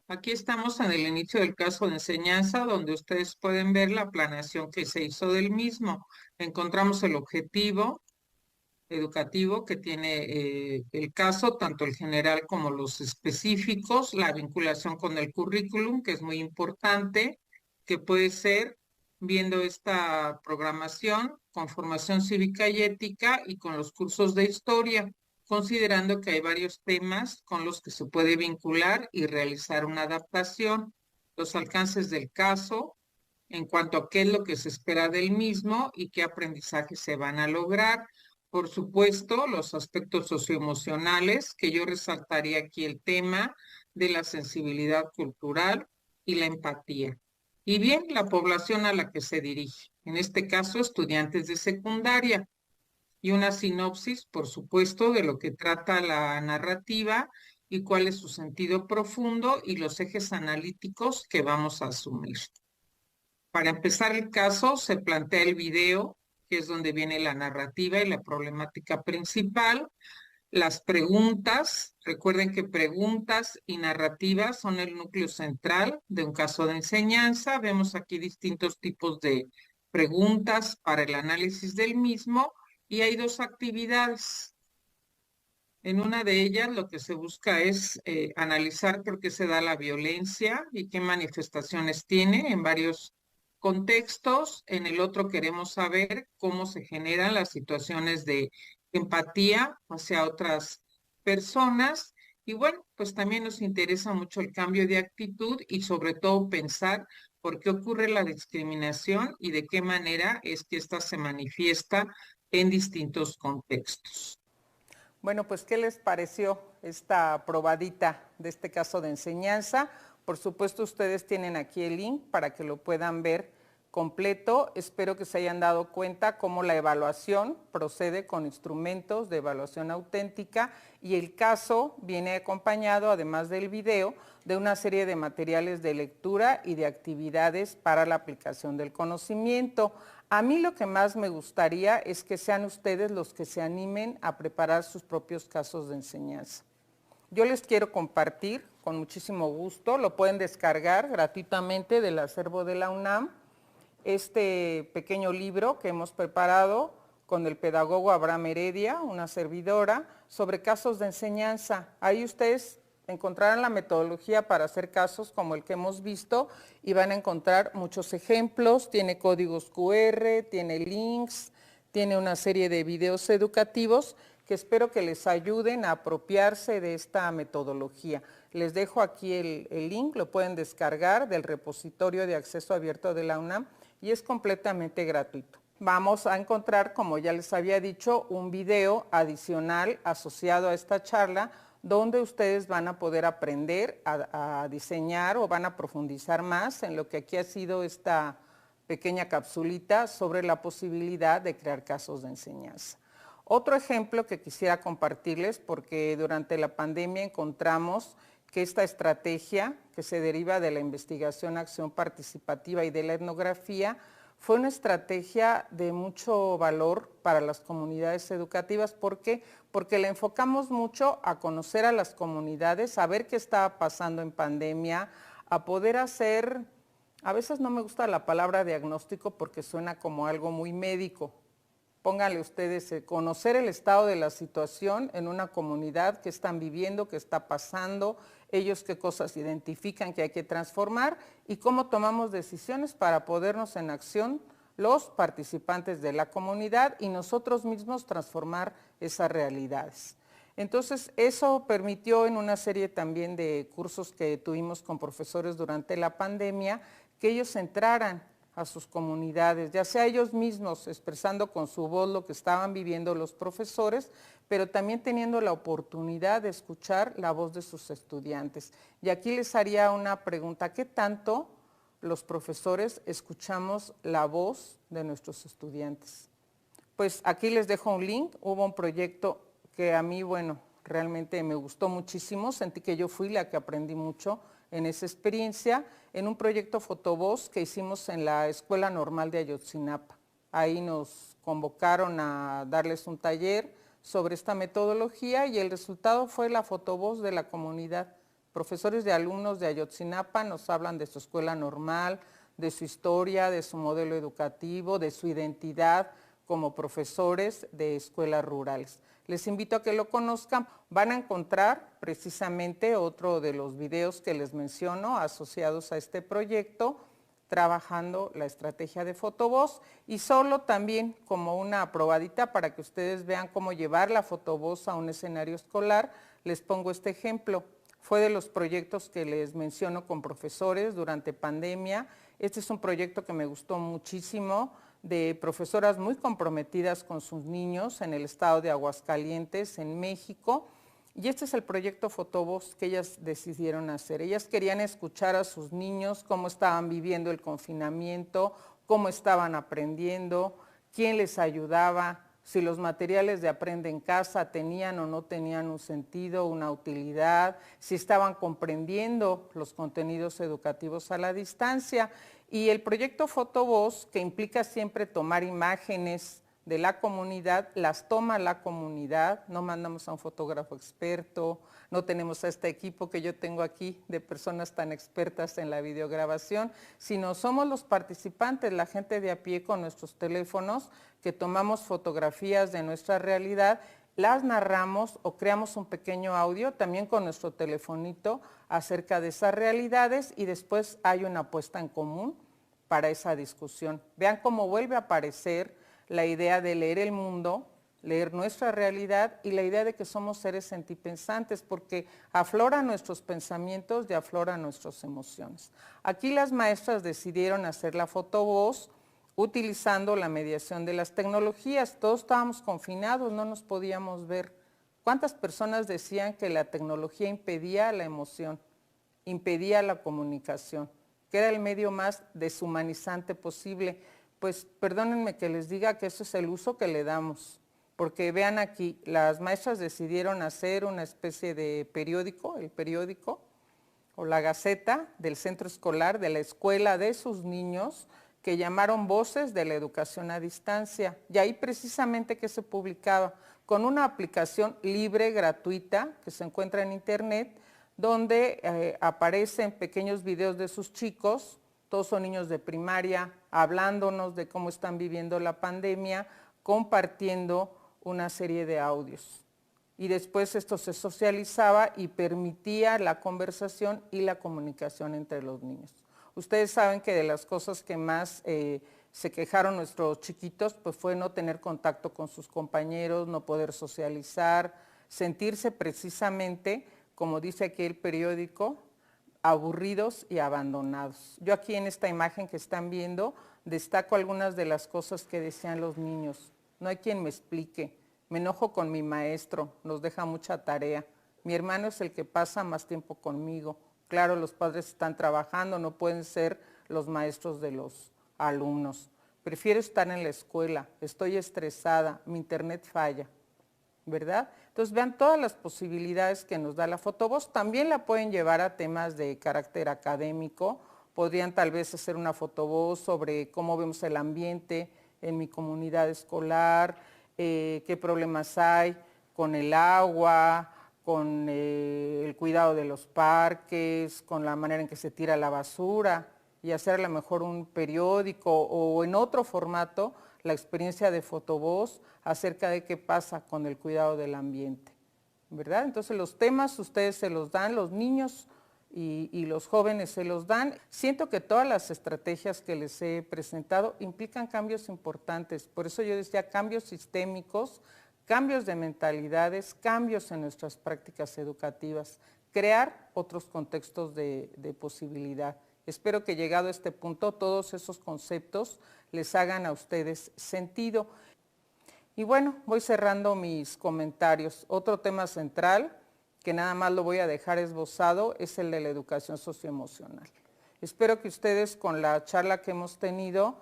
Aquí estamos en el inicio del caso de enseñanza, donde ustedes pueden ver la planeación que se hizo del mismo. Encontramos el objetivo educativo que tiene el caso, tanto el general como los específicos, la vinculación con el currículum, que es muy importante, que puede ser viendo esta programación con formación cívica y ética y con los cursos de historia, considerando que hay varios temas con los que se puede vincular y realizar una adaptación, los alcances del caso, en cuanto a qué es lo que se espera del mismo y qué aprendizajes se van a lograr. Por supuesto, los aspectos socioemocionales, que yo resaltaría aquí el tema de la sensibilidad cultural y la empatía. Y bien, la población a la que se dirige, en este caso estudiantes de secundaria. Y una sinopsis, por supuesto, de lo que trata la narrativa y cuál es su sentido profundo y los ejes analíticos que vamos a asumir. Para empezar el caso, se plantea el video, que es donde viene la narrativa y la problemática principal. Las preguntas, recuerden que preguntas y narrativas son el núcleo central de un caso de enseñanza. Vemos aquí distintos tipos de preguntas para el análisis del mismo y hay dos actividades. En una de ellas lo que se busca es analizar por qué se da la violencia y qué manifestaciones tiene en varios contextos. En el otro queremos saber cómo se generan las situaciones de empatía hacia otras personas. Y bueno, pues también nos interesa mucho el cambio de actitud y sobre todo pensar por qué ocurre la discriminación y de qué manera es que ésta se manifiesta en distintos contextos. Bueno, pues ¿qué les pareció esta probadita de este caso de enseñanza? Por supuesto, ustedes tienen aquí el link para que lo puedan ver completo. Espero que se hayan dado cuenta cómo la evaluación procede con instrumentos de evaluación auténtica y el caso viene acompañado, además del video, de una serie de materiales de lectura y de actividades para la aplicación del conocimiento. A mí lo que más me gustaría es que sean ustedes los que se animen a preparar sus propios casos de enseñanza. Yo les quiero compartir con muchísimo gusto, lo pueden descargar gratuitamente del acervo de la UNAM, este pequeño libro que hemos preparado con el pedagogo Abraham Heredia, una servidora, sobre casos de enseñanza. Ahí ustedes encontrarán la metodología para hacer casos como el que hemos visto y van a encontrar muchos ejemplos, tiene códigos QR, tiene links, tiene una serie de videos educativos que espero que les ayuden a apropiarse de esta metodología. Les dejo aquí el link, lo pueden descargar del repositorio de acceso abierto de la UNAM y es completamente gratuito. Vamos a encontrar, como ya les había dicho, un video adicional asociado a esta charla donde ustedes van a poder aprender a diseñar o van a profundizar más en lo que aquí ha sido esta pequeña capsulita sobre la posibilidad de crear casos de enseñanza. Otro ejemplo que quisiera compartirles, porque durante la pandemia encontramos que esta estrategia que se deriva de la investigación, acción participativa y de la etnografía fue una estrategia de mucho valor para las comunidades educativas. ¿Por qué? Porque le enfocamos mucho a conocer a las comunidades, a ver qué estaba pasando en pandemia, a poder hacer, a veces no me gusta la palabra diagnóstico porque suena como algo muy médico. Pónganle ustedes, conocer el estado de la situación en una comunidad, qué están viviendo, qué está pasando, ellos qué cosas identifican que hay que transformar y cómo tomamos decisiones para podernos en acción los participantes de la comunidad y nosotros mismos transformar esas realidades. Entonces, eso permitió en una serie también de cursos que tuvimos con profesores durante la pandemia, que ellos entraran a sus comunidades, ya sea ellos mismos expresando con su voz lo que estaban viviendo los profesores, pero también teniendo la oportunidad de escuchar la voz de sus estudiantes. Y aquí les haría una pregunta, ¿qué tanto los profesores escuchamos la voz de nuestros estudiantes? Pues aquí les dejo un link, hubo un proyecto que a mí, bueno, realmente me gustó muchísimo, sentí que yo fui la que aprendí mucho en esa experiencia en un proyecto Fotovoz que hicimos en la Escuela Normal de Ayotzinapa. Ahí nos convocaron a darles un taller sobre esta metodología y el resultado fue la fotovoz de la comunidad. Profesores y alumnos de Ayotzinapa nos hablan de su escuela normal, de su historia, de su modelo educativo, de su identidad como profesores de escuelas rurales. Les invito a que lo conozcan. Van a encontrar precisamente otro de los videos que les menciono asociados a este proyecto, trabajando la estrategia de fotovoz, y solo también como una probadita para que ustedes vean cómo llevar la fotovoz a un escenario escolar, les pongo este ejemplo. Fue de los proyectos que les menciono con profesores durante pandemia. Este es un proyecto que me gustó muchísimo, de profesoras muy comprometidas con sus niños en el estado de Aguascalientes, en México. Y este es el proyecto Fotovoz que ellas decidieron hacer. Ellas querían escuchar a sus niños, cómo estaban viviendo el confinamiento, cómo estaban aprendiendo, quién les ayudaba, si los materiales de Aprende en Casa tenían o no tenían un sentido, una utilidad, si estaban comprendiendo los contenidos educativos a la distancia. Y el proyecto Fotovoz, que implica siempre tomar imágenes de la comunidad, las toma la comunidad, no mandamos a un fotógrafo experto, no tenemos a este equipo que yo tengo aquí de personas tan expertas en la videograbación, sino somos los participantes, la gente de a pie con nuestros teléfonos, que tomamos fotografías de nuestra realidad, las narramos o creamos un pequeño audio también con nuestro telefonito acerca de esas realidades y después hay una puesta en común para esa discusión. Vean cómo vuelve a aparecer la idea de leer el mundo, leer nuestra realidad y la idea de que somos seres sentipensantes porque afloran nuestros pensamientos y afloran nuestras emociones. Aquí las maestras decidieron hacer la fotovoz utilizando la mediación de las tecnologías. Todos estábamos confinados, no nos podíamos ver. ¿Cuántas personas decían que la tecnología impedía la emoción, impedía la comunicación, que era el medio más deshumanizante posible? Pues perdónenme que les diga que eso es el uso que le damos, porque vean aquí, las maestras decidieron hacer una especie de periódico, el periódico o la gaceta del centro escolar, de la escuela de sus niños, que llamaron Voces de la Educación a Distancia. Y ahí precisamente que se publicaba con una aplicación libre, gratuita, que se encuentra en internet, donde aparecen pequeños videos de sus chicos, todos son niños de primaria, hablándonos de cómo están viviendo la pandemia, compartiendo una serie de audios. Y después esto se socializaba y permitía la conversación y la comunicación entre los niños. Ustedes saben que de las cosas que más se quejaron nuestros chiquitos pues fue no tener contacto con sus compañeros, no poder socializar, sentirse precisamente, como dice aquí el periódico, aburridos y abandonados. Yo aquí en esta imagen que están viendo destaco algunas de las cosas que decían los niños. No hay quien me explique, me enojo con mi maestro, nos deja mucha tarea. Mi hermano es el que pasa más tiempo conmigo. Claro, los padres están trabajando, no pueden ser los maestros de los alumnos. Prefiero estar en la escuela, estoy estresada, mi internet falla, ¿verdad? Entonces vean todas las posibilidades que nos da la fotovoz. También la pueden llevar a temas de carácter académico. Podrían tal vez hacer una fotovoz sobre cómo vemos el ambiente en mi comunidad escolar, qué problemas hay con el agua, con el cuidado de los parques, con la manera en que se tira la basura, y hacer a lo mejor un periódico o en otro formato la experiencia de fotovoz acerca de qué pasa con el cuidado del ambiente, ¿verdad? Entonces los temas ustedes se los dan, los niños y los jóvenes se los dan. Siento que todas las estrategias que les he presentado implican cambios importantes, por eso yo decía cambios sistémicos, cambios de mentalidades, cambios en nuestras prácticas educativas, crear otros contextos de posibilidad. Espero que llegado a este punto todos esos conceptos les hagan a ustedes sentido. Y bueno, voy cerrando mis comentarios. Otro tema central, que nada más lo voy a dejar esbozado, es el de la educación socioemocional. Espero que ustedes con la charla que hemos tenido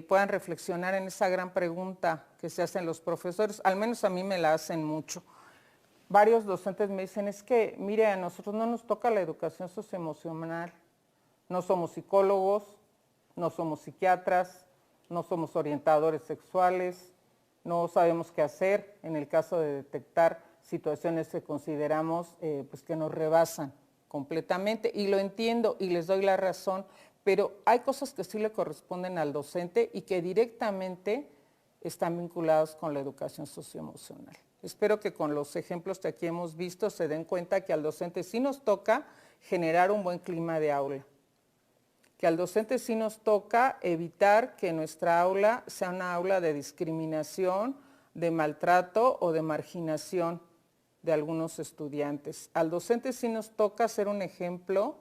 puedan reflexionar en esa gran pregunta que se hacen los profesores, al menos a mí me la hacen mucho. varios docentes me dicen, es que, mire, a nosotros no nos toca la educación socioemocional, no somos psicólogos, no somos psiquiatras, no somos orientadores sexuales, no sabemos qué hacer en el caso de detectar situaciones que consideramos pues que nos rebasan completamente, y lo entiendo y les doy la razón, pero hay cosas que sí le corresponden al docente y que directamente están vinculados con la educación socioemocional. Espero que con los ejemplos que aquí hemos visto se den cuenta que al docente sí nos toca generar un buen clima de aula, que al docente sí nos toca evitar que nuestra aula sea una aula de discriminación, de maltrato o de marginación de algunos estudiantes. Al docente sí nos toca ser un ejemplo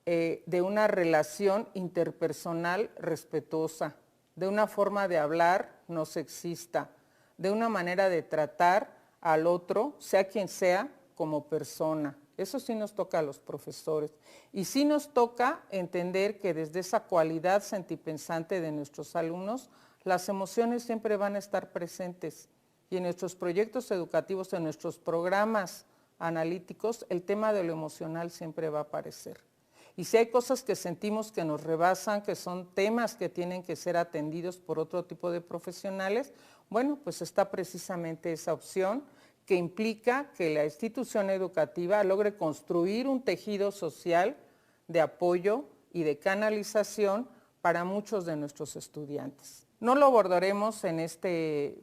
de una relación interpersonal respetuosa, de una forma de hablar no sexista, de una manera de tratar al otro, sea quien sea, como persona. Eso sí nos toca a los profesores. Y sí nos toca entender que desde esa cualidad sentipensante de nuestros alumnos, las emociones siempre van a estar presentes. Y en nuestros proyectos educativos, en nuestros programas analíticos, el tema de lo emocional siempre va a aparecer. Y si hay cosas que sentimos que nos rebasan, que son temas que tienen que ser atendidos por otro tipo de profesionales, bueno, pues está precisamente esa opción que implica que la institución educativa logre construir un tejido social de apoyo y de canalización para muchos de nuestros estudiantes. No lo abordaremos en este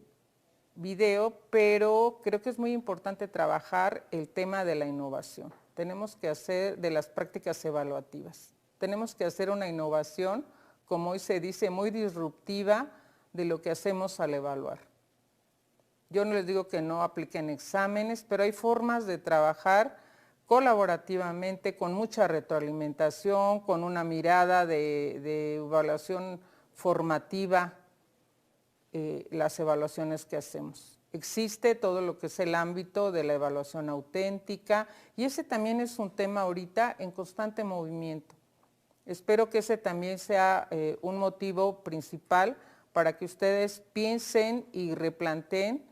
video, pero creo que es muy importante trabajar el tema de la innovación. Tenemos que hacer de las prácticas evaluativas. Tenemos que hacer una innovación, como hoy se dice, muy disruptiva de lo que hacemos al evaluar. Yo no les digo que no apliquen exámenes, pero hay formas de trabajar colaborativamente, con mucha retroalimentación, con una mirada de evaluación formativa, las evaluaciones que hacemos. Existe todo lo que es el ámbito de la evaluación auténtica y ese también es un tema ahorita en constante movimiento. Espero que ese también sea un motivo principal para que ustedes piensen y replanteen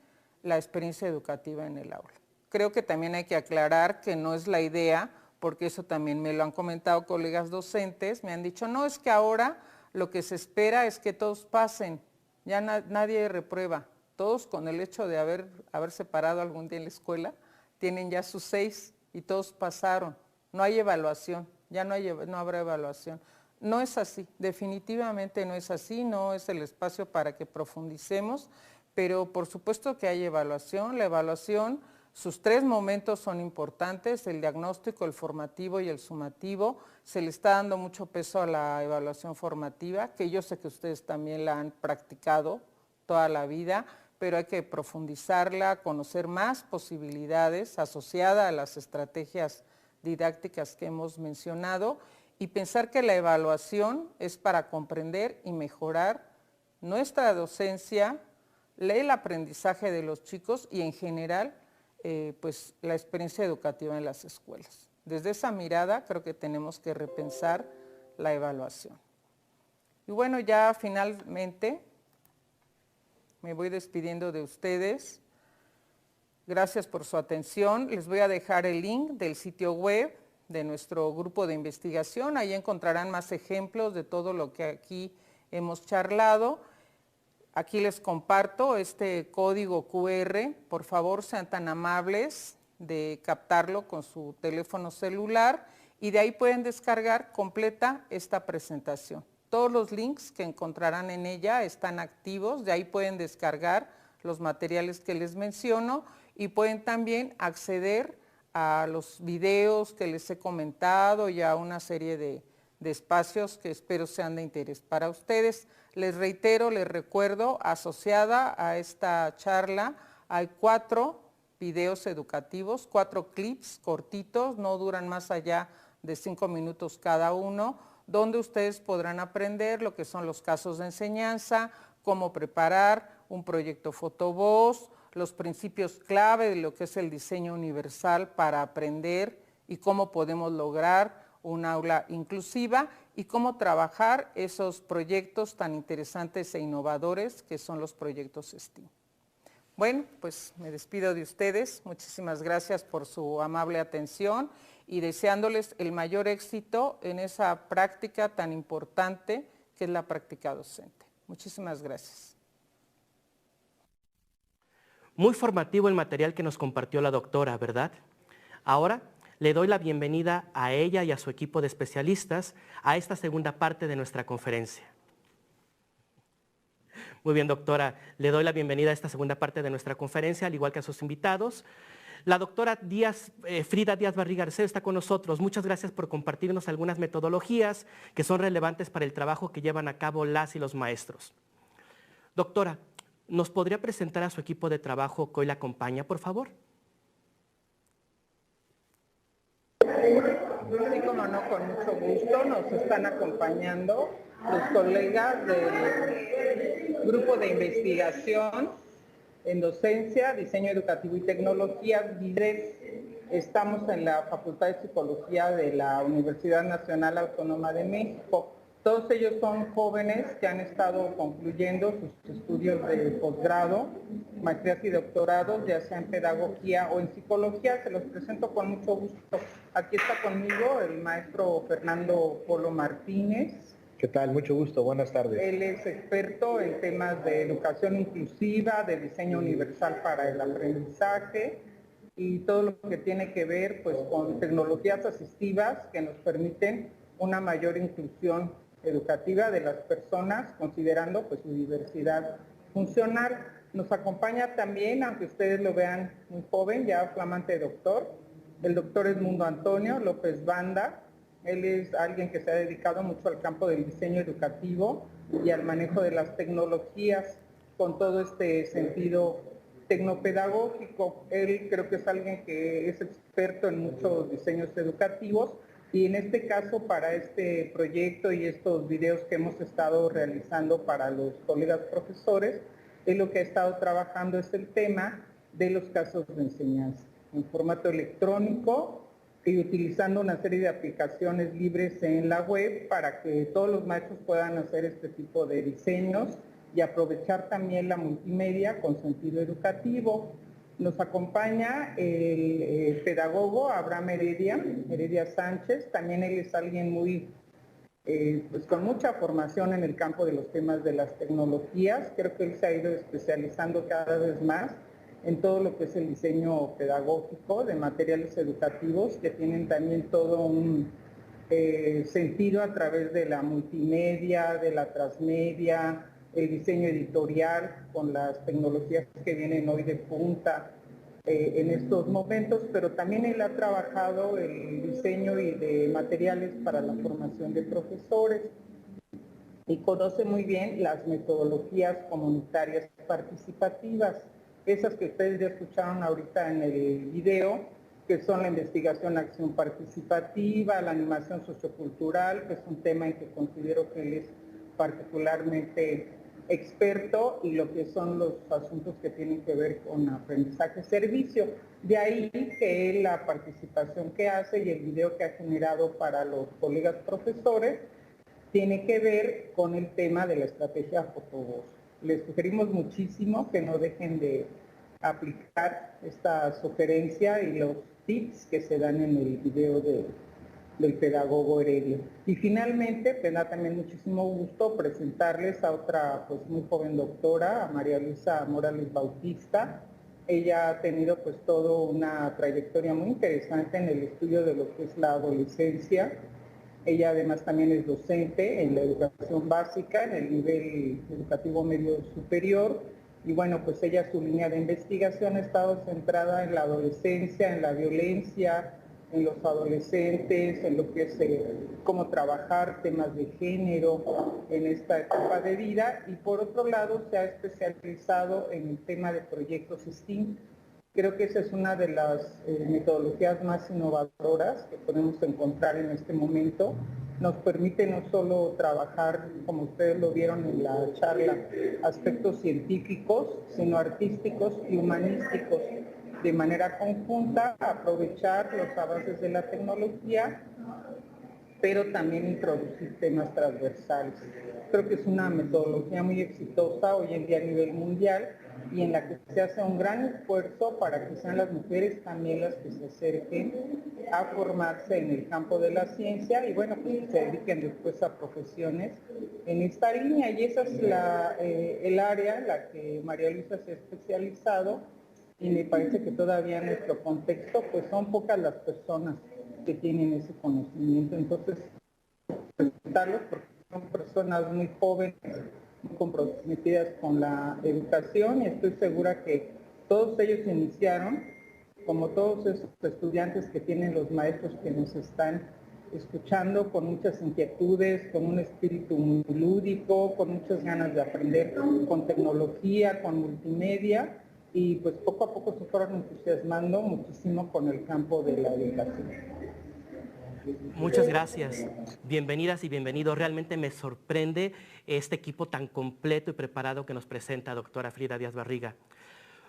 la experiencia educativa en el aula. Creo que también hay que aclarar que no es la idea, porque eso también me lo han comentado colegas docentes, me han dicho, no, es que ahora lo que se espera es que todos pasen, ya nadie reprueba. Todos con el hecho de haberse parado algún día en la escuela, tienen ya sus 6 y todos pasaron. No hay evaluación, ya no habrá evaluación. No es así, definitivamente no es así, no es el espacio para que profundicemos, pero por supuesto que hay evaluación. La evaluación, sus 3 momentos son importantes, el diagnóstico, el formativo y el sumativo. Se le está dando mucho peso a la evaluación formativa, que yo sé que ustedes también la han practicado toda la vida, pero hay que profundizarla, conocer más posibilidades asociadas a las estrategias didácticas que hemos mencionado y pensar que la evaluación es para comprender y mejorar nuestra docencia, el aprendizaje de los chicos y en general pues la experiencia educativa en las escuelas. Desde esa mirada creo que tenemos que repensar la evaluación. Y bueno, ya finalmente me voy despidiendo de ustedes. Gracias por su atención. Les voy a dejar el link del sitio web de nuestro grupo de investigación. Ahí encontrarán más ejemplos de todo lo que aquí hemos charlado. Aquí les comparto este código QR. Por favor, sean tan amables de captarlo con su teléfono celular y de ahí pueden descargar completa esta presentación. Todos los links que encontrarán en ella están activos, de ahí pueden descargar los materiales que les menciono y pueden también acceder a los videos que les he comentado y a una serie de espacios que espero sean de interés para ustedes. Les reitero, les recuerdo, asociada a esta charla hay 4 videos educativos, 4 clips cortitos, no duran más allá de 5 minutos cada uno, donde ustedes podrán aprender lo que son los casos de enseñanza, cómo preparar un proyecto fotovoz, los principios clave de lo que es el diseño universal para aprender y cómo podemos lograr un aula inclusiva y cómo trabajar esos proyectos tan interesantes e innovadores que son los proyectos STEAM. Bueno, pues me despido de ustedes. Muchísimas gracias por su amable atención y deseándoles el mayor éxito en esa práctica tan importante que es la práctica docente. Muchísimas gracias. Muy formativo el material que nos compartió la doctora, ¿verdad? Ahora le doy la bienvenida a ella y a su equipo de especialistas a esta segunda parte de nuestra conferencia. Muy bien, doctora, le doy la bienvenida a esta segunda parte de nuestra conferencia, al igual que a sus invitados. La doctora Frida Díaz Barriga Arceo está con nosotros. Muchas gracias por compartirnos algunas metodologías que son relevantes para el trabajo que llevan a cabo las y los maestros. Doctora, ¿nos podría presentar a su equipo de trabajo que hoy la acompaña, por favor? Sí, como no, con mucho gusto. Nos están acompañando los colegas del Grupo de Investigación en Docencia, Diseño Educativo y Tecnología, DIDES. Estamos en la Facultad de Psicología de la Universidad Nacional Autónoma de México. Todos ellos son jóvenes que han estado concluyendo sus estudios de posgrado, maestrías y doctorados, ya sea en pedagogía o en psicología. Se los presento con mucho gusto. Aquí está conmigo el maestro Fernando Polo Martínez. ¿Qué tal? Mucho gusto. Buenas tardes. Él es experto en temas de educación inclusiva, de diseño universal para el aprendizaje y todo lo que tiene que ver pues, con tecnologías asistivas que nos permiten una mayor inclusión educativa de las personas, considerando pues, su diversidad funcional. Nos acompaña también, aunque ustedes lo vean muy joven, ya flamante doctor, el doctor Edmundo Antonio López Banda. Él es alguien que se ha dedicado mucho al campo del diseño educativo y al manejo de las tecnologías con todo este sentido tecnopedagógico. Él creo que es alguien que es experto en muchos diseños educativos y en este caso para este proyecto y estos videos que hemos estado realizando para los colegas profesores, él lo que ha estado trabajando es el tema de los casos de enseñanza en formato electrónico y utilizando una serie de aplicaciones libres en la web para que todos los maestros puedan hacer este tipo de diseños y aprovechar también la multimedia con sentido educativo. Nos acompaña el pedagogo Abraham Heredia Sánchez. También él es alguien muy, pues con mucha formación en el campo de los temas de las tecnologías. Creo que él se ha ido especializando cada vez más en todo lo que es el diseño pedagógico de materiales educativos que tienen también todo un sentido a través de la multimedia, de la transmedia, el diseño editorial con las tecnologías que vienen hoy de punta en estos momentos, pero también él ha trabajado el diseño y de materiales para la formación de profesores y conoce muy bien las metodologías comunitarias participativas. Esas que ustedes ya escucharon ahorita en el video, que son la investigación, acción participativa, la animación sociocultural, que es un tema en que considero que él es particularmente experto, y lo que son los asuntos que tienen que ver con aprendizaje-servicio. De ahí que la participación que hace y el video que ha generado para los colegas profesores tiene que ver con el tema de la estrategia Fotovoz. Les sugerimos muchísimo que no dejen de aplicar esta sugerencia y los tips que se dan en el video del pedagogo Heredia. Y finalmente, me da también muchísimo gusto presentarles a otra pues muy joven doctora, a María Luisa Morales Bautista. Ella ha tenido pues toda una trayectoria muy interesante en el estudio de lo que es la adolescencia. Ella además también es docente en la educación básica, en el nivel educativo medio superior. Y bueno, pues ella, su línea de investigación ha estado centrada en la adolescencia, en la violencia, en los adolescentes, en lo que es cómo trabajar temas de género en esta etapa de vida. Y por otro lado, se ha especializado en el tema de proyectos STEAM. Creo que esa es una de las metodologías más innovadoras que podemos encontrar en este momento. Nos permite no solo trabajar, como ustedes lo vieron en la charla, aspectos científicos, sino artísticos y humanísticos. De manera conjunta, aprovechar los avances de la tecnología, pero también introducir temas transversales. Creo que es una metodología muy exitosa hoy en día a nivel mundial y en la que se hace un gran esfuerzo para que sean las mujeres también las que se acerquen a formarse en el campo de la ciencia y bueno, pues que se dediquen después a profesiones en esta línea, y esa es el área en la que María Luisa se ha especializado, y me parece que todavía en nuestro contexto pues son pocas las personas que tienen ese conocimiento, entonces presentarlos porque son personas muy jóvenes, muy comprometidas con la educación, y estoy segura que todos ellos iniciaron, como todos esos estudiantes que tienen los maestros que nos están escuchando, con muchas inquietudes, con un espíritu muy lúdico, con muchas ganas de aprender con tecnología, con multimedia, y pues poco a poco se fueron entusiasmando muchísimo con el campo de la educación. Muchas gracias. Bienvenidas y bienvenidos. Realmente me sorprende este equipo tan completo y preparado que nos presenta doctora Frida Díaz Barriga.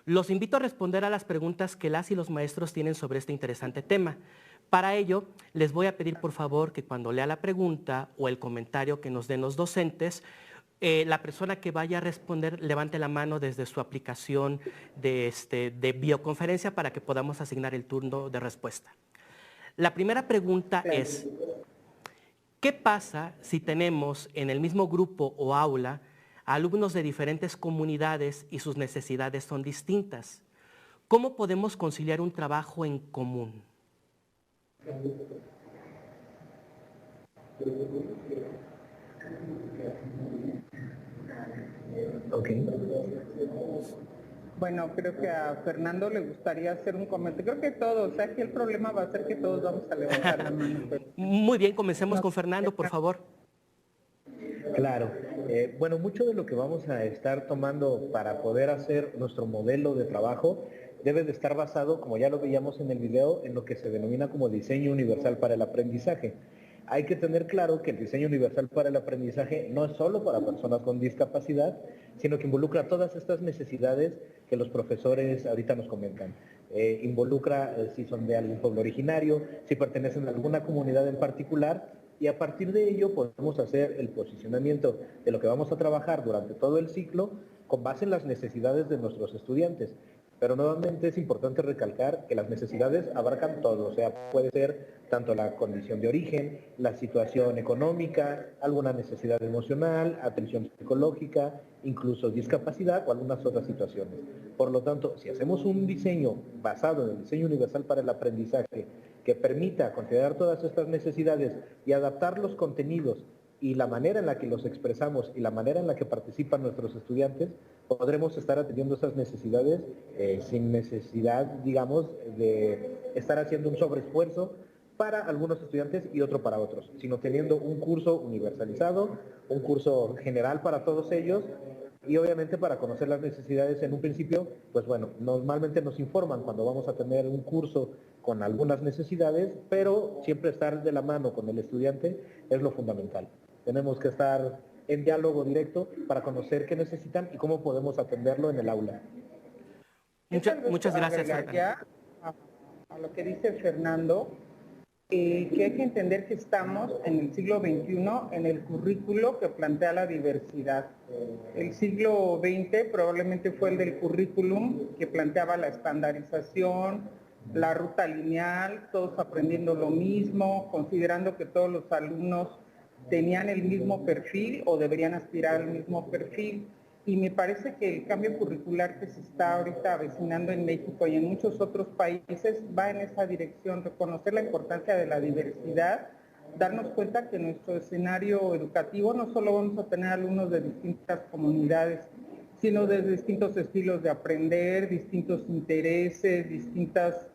Los invito a responder a las preguntas que las y los maestros tienen sobre este interesante tema. Para ello, les voy a pedir por favor que cuando lea la pregunta o el comentario que nos den los docentes, la persona que vaya a responder levante la mano desde su aplicación de videoconferencia para que podamos asignar el turno de respuesta. La primera pregunta es, ¿qué pasa si tenemos en el mismo grupo o aula alumnos de diferentes comunidades y sus necesidades son distintas? ¿Cómo podemos conciliar un trabajo en común? Okay. Bueno, creo que a Fernando le gustaría hacer un comentario. Creo que todos, o sea, que el problema va a ser que todos vamos a levantar la mano. Muy bien, comencemos con Fernando, por favor. Claro. Bueno, mucho de lo que vamos a estar tomando para poder hacer nuestro modelo de trabajo debe de estar basado, como ya lo veíamos en el video, en lo que se denomina como diseño universal para el aprendizaje. Hay que tener claro que el diseño universal para el aprendizaje no es solo para personas con discapacidad, sino que involucra todas estas necesidades que los profesores ahorita nos comentan. Involucra si son de algún pueblo originario, si pertenecen a alguna comunidad en particular, y a partir de ello podemos hacer el posicionamiento de lo que vamos a trabajar durante todo el ciclo con base en las necesidades de nuestros estudiantes. Pero nuevamente es importante recalcar que las necesidades abarcan todo, o sea, puede ser tanto la condición de origen, la situación económica, alguna necesidad emocional, atención psicológica, incluso discapacidad o algunas otras situaciones. Por lo tanto, si hacemos un diseño basado en el diseño universal para el aprendizaje que permita considerar todas estas necesidades y adaptar los contenidos y la manera en la que los expresamos y la manera en la que participan nuestros estudiantes, podremos estar atendiendo esas necesidades sin necesidad, digamos, de estar haciendo un sobreesfuerzo para algunos estudiantes y otro para otros, sino teniendo un curso universalizado, un curso general para todos ellos, y obviamente para conocer las necesidades en un principio, pues bueno, normalmente nos informan cuando vamos a tener un curso con algunas necesidades, pero siempre estar de la mano con el estudiante es lo fundamental. Tenemos que estar en diálogo directo para conocer qué necesitan y cómo podemos atenderlo en el aula. Muchas gracias. A lo que dice Fernando, que hay que entender que estamos en el siglo XXI en el currículo que plantea la diversidad. El siglo XX probablemente fue el del currículum que planteaba la estandarización, la ruta lineal, todos aprendiendo lo mismo, considerando que todos los alumnos tenían el mismo perfil o deberían aspirar al mismo perfil. Y me parece que el cambio curricular que se está ahorita avecinando en México y en muchos otros países va en esa dirección, reconocer la importancia de la diversidad, darnos cuenta que en nuestro escenario educativo no solo vamos a tener alumnos de distintas comunidades, sino de distintos estilos de aprender, distintos intereses, distintas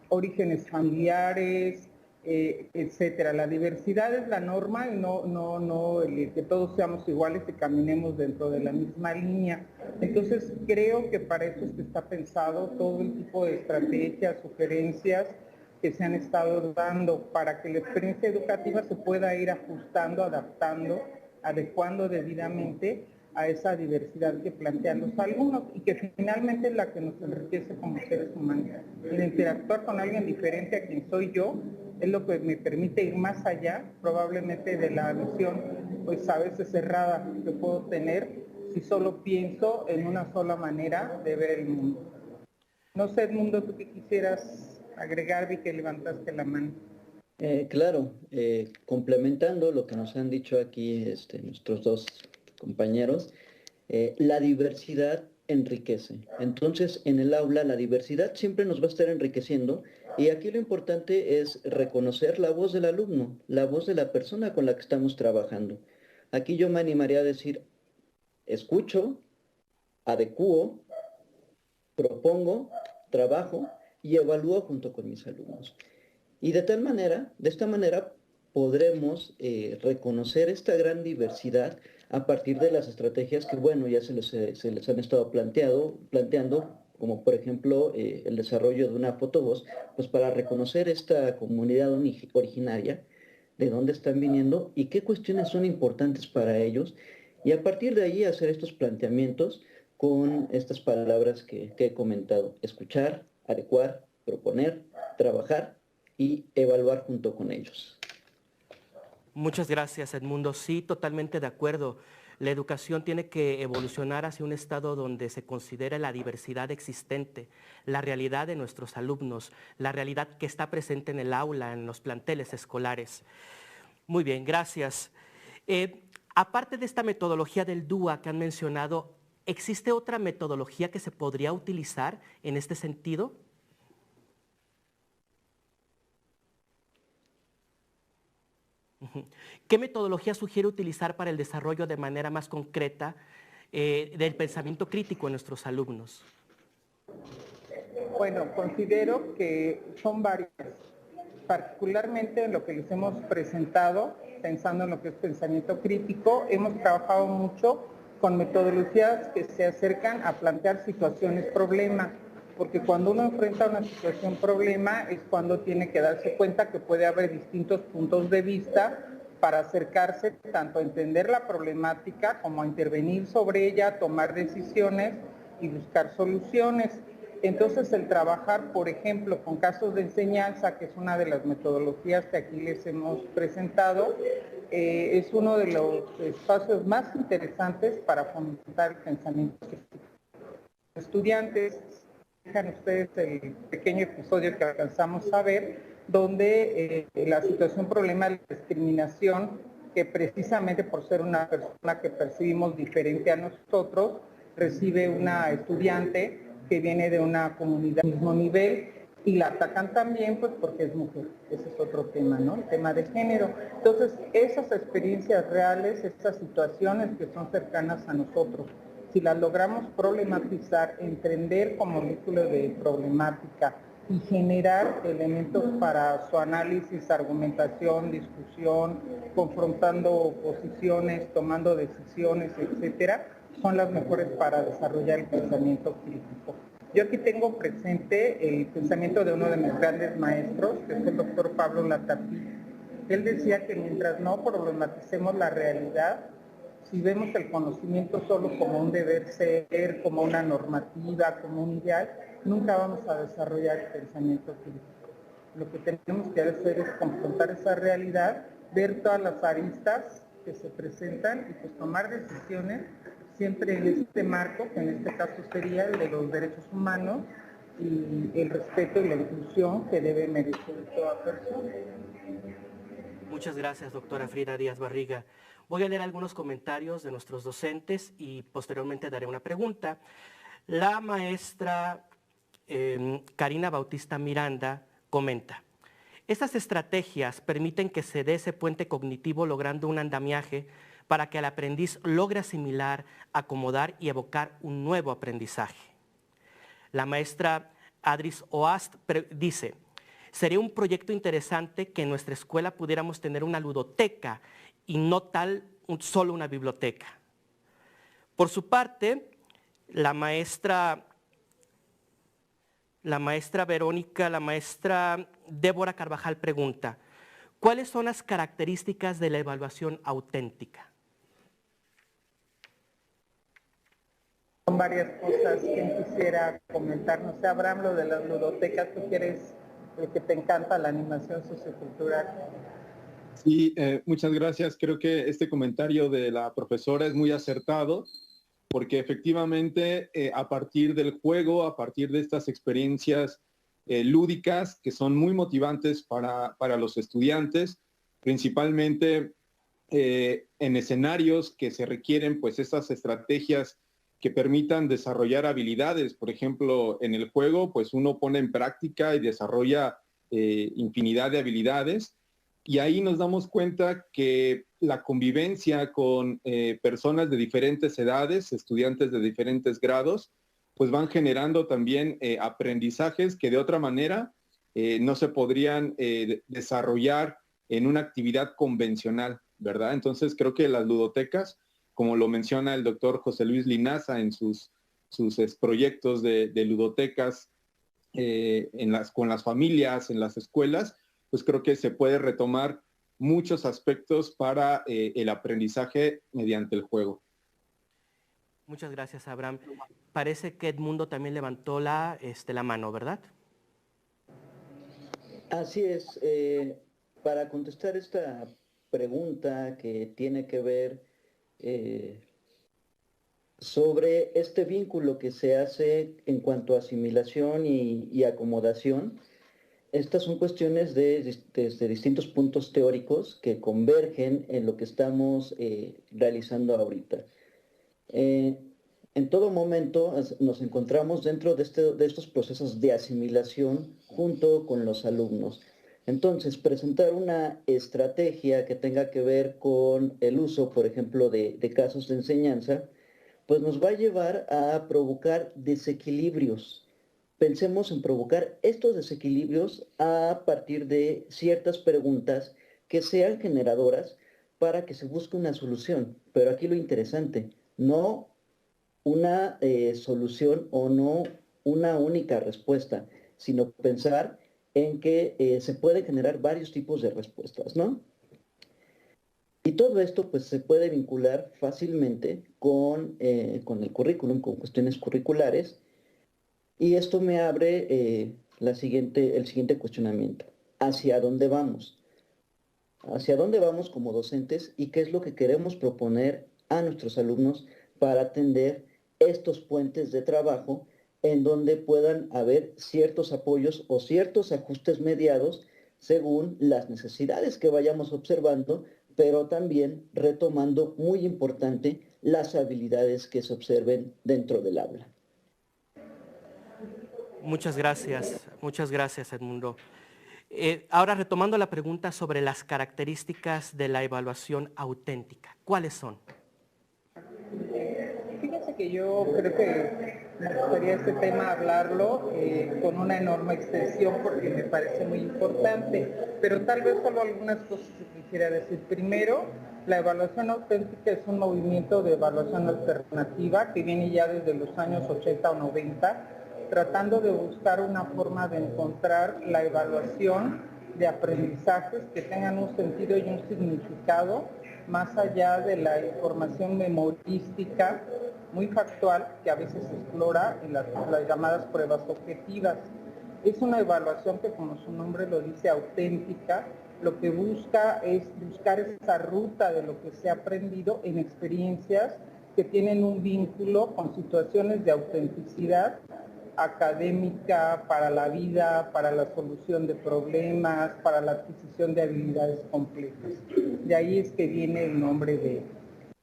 orígenes familiares, etcétera. La diversidad es la norma y no el que todos seamos iguales y caminemos dentro de la misma línea. Entonces creo que para eso es que está pensado todo el tipo de estrategias, sugerencias que se han estado dando para que la experiencia educativa se pueda ir ajustando, adaptando, adecuando debidamente a esa diversidad que plantean los alumnos y que finalmente es la que nos enriquece como seres humanos. El interactuar con alguien diferente a quien soy yo es lo que me permite ir más allá probablemente de la visión pues a veces cerrada que puedo tener si solo pienso en una sola manera de ver el mundo. No sé, Edmundo, ¿tú qué quisieras agregar? Vi que levantaste la mano. Claro, complementando lo que nos han dicho aquí nuestros dos compañeros, la diversidad enriquece. Entonces, en el aula la diversidad siempre nos va a estar enriqueciendo y aquí lo importante es reconocer la voz del alumno, la voz de la persona con la que estamos trabajando. Aquí yo me animaría a decir, escucho, adecuo, propongo, trabajo y evalúo junto con mis alumnos. Y de esta manera podremos reconocer esta gran diversidad a partir de las estrategias que, bueno, ya se les han estado planteando, como por ejemplo el desarrollo de una fotovoz, pues para reconocer esta comunidad originaria, de dónde están viniendo y qué cuestiones son importantes para ellos, y a partir de ahí hacer estos planteamientos con estas palabras que he comentado: escuchar, adecuar, proponer, trabajar y evaluar junto con ellos. Muchas gracias, Edmundo. Sí, totalmente de acuerdo. La educación tiene que evolucionar hacia un estado donde se considere la diversidad existente, la realidad de nuestros alumnos, la realidad que está presente en el aula, en los planteles escolares. Muy bien, gracias. Aparte de esta metodología del DUA que han mencionado, ¿existe otra metodología que se podría utilizar en este sentido? ¿Qué metodología sugiere utilizar para el desarrollo de manera más concreta del pensamiento crítico en nuestros alumnos? Bueno, considero que son varias, particularmente en lo que les hemos presentado, pensando en lo que es pensamiento crítico. Hemos trabajado mucho con metodologías que se acercan a plantear situaciones problema, porque cuando uno enfrenta una situación problema es cuando tiene que darse cuenta que puede haber distintos puntos de vista para acercarse tanto a entender la problemática como a intervenir sobre ella, tomar decisiones y buscar soluciones. Entonces, el trabajar, por ejemplo, con casos de enseñanza, que es una de las metodologías que aquí les hemos presentado, es uno de los espacios más interesantes para fomentar el pensamiento crítico. Estudiantes, dejan ustedes el pequeño episodio que alcanzamos a ver, donde la situación problema de la discriminación, que precisamente por ser una persona que percibimos diferente a nosotros, recibe una estudiante que viene de una comunidad del mismo nivel y la atacan también pues porque es mujer. Ese es otro tema, ¿no? El tema de género. Entonces, esas experiencias reales, estas situaciones que son cercanas a nosotros, si las logramos problematizar, entender como molécula de problemática y generar elementos para su análisis, argumentación, discusión, confrontando posiciones, tomando decisiones, etcétera, son las mejores para desarrollar el pensamiento crítico. Yo aquí tengo presente el pensamiento de uno de mis grandes maestros, que es el doctor Pablo Latapí. Él decía que mientras no problematicemos la realidad, si vemos el conocimiento solo como un deber ser, como una normativa, como un ideal, nunca vamos a desarrollar el pensamiento crítico. Lo que tenemos que hacer es confrontar esa realidad, ver todas las aristas que se presentan y pues tomar decisiones siempre en este marco, que en este caso sería el de los derechos humanos y el respeto y la inclusión que debe merecer toda persona. Muchas gracias, doctora Frida Díaz Barriga. Voy a leer algunos comentarios de nuestros docentes y posteriormente daré una pregunta. La maestra Karina Bautista Miranda comenta: estas estrategias permiten que se dé ese puente cognitivo logrando un andamiaje para que el aprendiz logre asimilar, acomodar y evocar un nuevo aprendizaje. La maestra Adris Oast dice: sería un proyecto interesante que en nuestra escuela pudiéramos tener una ludoteca y no solo una biblioteca. Por su parte, la maestra Verónica, la maestra Débora Carvajal pregunta: ¿cuáles son las características de la evaluación auténtica? Son varias cosas que quisiera comentar. No sé, Abraham, lo de las ludotecas, tú quieres, que te encanta la animación sociocultural. Sí, muchas gracias. Creo que este comentario de la profesora es muy acertado porque efectivamente a partir del juego, a partir de estas experiencias lúdicas que son muy motivantes para los estudiantes, principalmente en escenarios que se requieren pues estas estrategias que permitan desarrollar habilidades. Por ejemplo, en el juego pues uno pone en práctica y desarrolla infinidad de habilidades, y ahí nos damos cuenta que la convivencia con personas de diferentes edades, estudiantes de diferentes grados, pues van generando también aprendizajes que de otra manera no se podrían desarrollar en una actividad convencional, ¿verdad? Entonces creo que las ludotecas, como lo menciona el doctor José Luis Linaza en sus proyectos de ludotecas con las familias, en las escuelas, pues creo que se puede retomar muchos aspectos para el aprendizaje mediante el juego. Muchas gracias, Abraham. Parece que Edmundo también levantó la mano, ¿verdad? Así es. Para contestar esta pregunta que tiene que ver sobre este vínculo que se hace en cuanto a asimilación y acomodación, estas son cuestiones desde distintos puntos teóricos que convergen en lo que estamos realizando ahorita. En todo momento nos encontramos dentro de estos procesos de asimilación junto con los alumnos. Entonces, presentar una estrategia que tenga que ver con el uso, por ejemplo, de casos de enseñanza, pues nos va a llevar a provocar desequilibrios. Pensemos en provocar estos desequilibrios a partir de ciertas preguntas que sean generadoras para que se busque una solución. Pero aquí lo interesante, no una solución o no una única respuesta, sino pensar en que se pueden generar varios tipos de respuestas, ¿no? Y todo esto pues se puede vincular fácilmente con el currículum, con cuestiones curriculares, y esto me abre el siguiente cuestionamiento. ¿Hacia dónde vamos? ¿Hacia dónde vamos como docentes y qué es lo que queremos proponer a nuestros alumnos para atender estos puentes de trabajo en donde puedan haber ciertos apoyos o ciertos ajustes mediados según las necesidades que vayamos observando, pero también retomando, muy importante, las habilidades que se observen dentro del aula? Muchas gracias, Edmundo. Ahora retomando la pregunta sobre las características de la evaluación auténtica, ¿cuáles son? Fíjense que yo creo que me gustaría este tema hablarlo con una enorme extensión porque me parece muy importante, pero tal vez solo algunas cosas que quisiera decir. Primero, la evaluación auténtica es un movimiento de evaluación alternativa que viene ya desde los años 80 o 90, tratando de buscar una forma de encontrar la evaluación de aprendizajes que tengan un sentido y un significado más allá de la información memorística muy factual que a veces se explora en las llamadas pruebas objetivas. Es una evaluación que, como su nombre lo dice, auténtica. Lo que busca es buscar esa ruta de lo que se ha aprendido en experiencias que tienen un vínculo con situaciones de autenticidad académica, para la vida, para la solución de problemas, para la adquisición de habilidades complejas. De ahí es que viene el nombre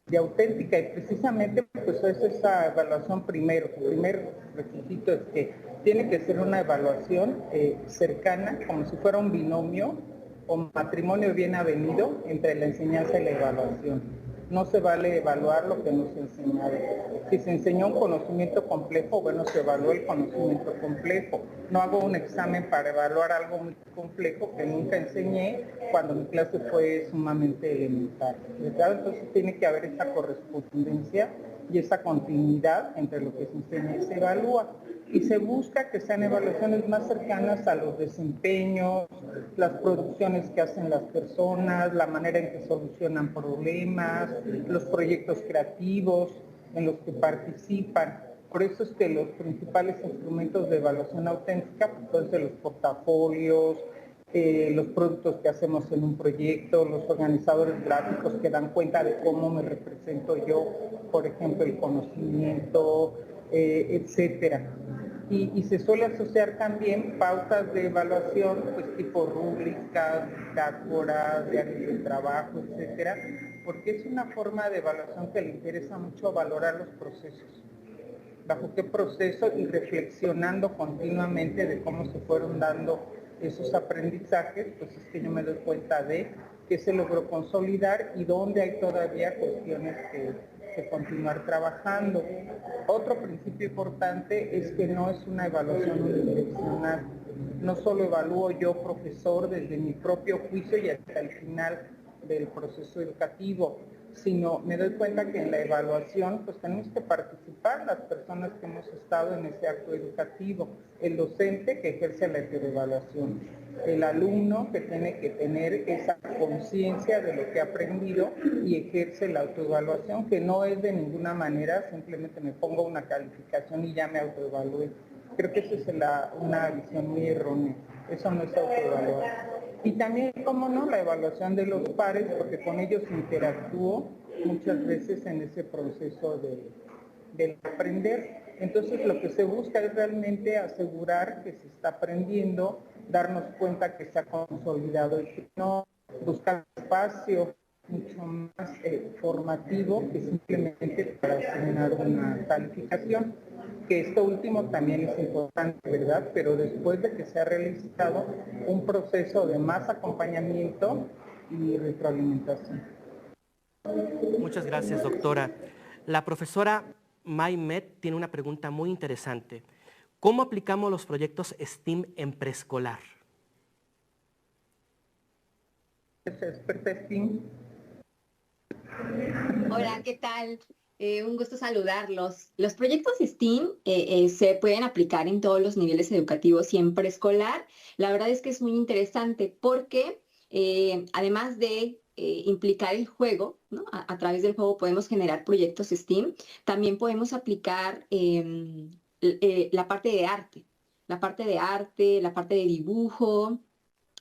de auténtica, y precisamente pues es esa evaluación primero. El primer requisito es que tiene que ser una evaluación cercana, como si fuera un binomio o matrimonio bien avenido entre la enseñanza y la evaluación. No se vale evaluar lo que no se enseñó. Si se enseñó un conocimiento complejo, bueno, se evalúa el conocimiento complejo. No hago un examen para evaluar algo muy complejo que nunca enseñé cuando mi clase fue sumamente elemental, ¿verdad? Entonces tiene que haber esa correspondencia y esa continuidad entre lo que se enseña y se evalúa. Y se busca que sean evaluaciones más cercanas a los desempeños, las producciones que hacen las personas, la manera en que solucionan problemas, los proyectos creativos en los que participan. Por eso es que los principales instrumentos de evaluación auténtica pueden ser los portafolios, los productos que hacemos en un proyecto, los organizadores gráficos que dan cuenta de cómo me represento yo por ejemplo, el conocimiento, etcétera. Y se suele asociar también pautas de evaluación, pues tipo rúbricas, bitácoras, diarios de trabajo, etcétera, porque es una forma de evaluación que le interesa mucho valorar los procesos. Bajo qué proceso y reflexionando continuamente de cómo se fueron dando esos aprendizajes, pues es que yo me doy cuenta de qué se logró consolidar y dónde hay todavía cuestiones que continuar trabajando. Otro principio importante es que no es una evaluación unidireccional. No solo evalúo yo, profesor, desde mi propio juicio y hasta el final del proceso educativo, sino me doy cuenta que en la evaluación pues tenemos que participar las personas que hemos estado en ese acto educativo, el docente que ejerce la heteroevaluación, el alumno que tiene que tener esa conciencia de lo que ha aprendido y ejerce la autoevaluación, que no es de ninguna manera simplemente me pongo una calificación y ya me autoevalué. Creo que esa es una visión muy errónea, eso no es autoevaluar. Y también, cómo no, la evaluación de los pares, porque con ellos interactúo muchas veces en ese proceso de aprender. Entonces, lo que se busca es realmente asegurar que se está aprendiendo, darnos cuenta que se ha consolidado el no, buscar espacio mucho más formativo que simplemente para asignar una calificación, que esto último también es importante, ¿verdad? Pero después de que se ha realizado un proceso de más acompañamiento y retroalimentación. Muchas gracias, doctora. La profesora Maymet tiene una pregunta muy interesante. ¿Cómo aplicamos los proyectos STEAM en preescolar? Experta STEAM. Hola, ¿qué tal? Un gusto saludarlos. Los proyectos STEAM se pueden aplicar en todos los niveles educativos y en preescolar. La verdad es que es muy interesante porque además de implicar el juego, ¿no? A través del juego podemos generar proyectos STEAM. También podemos aplicar la parte de arte, la parte de dibujo.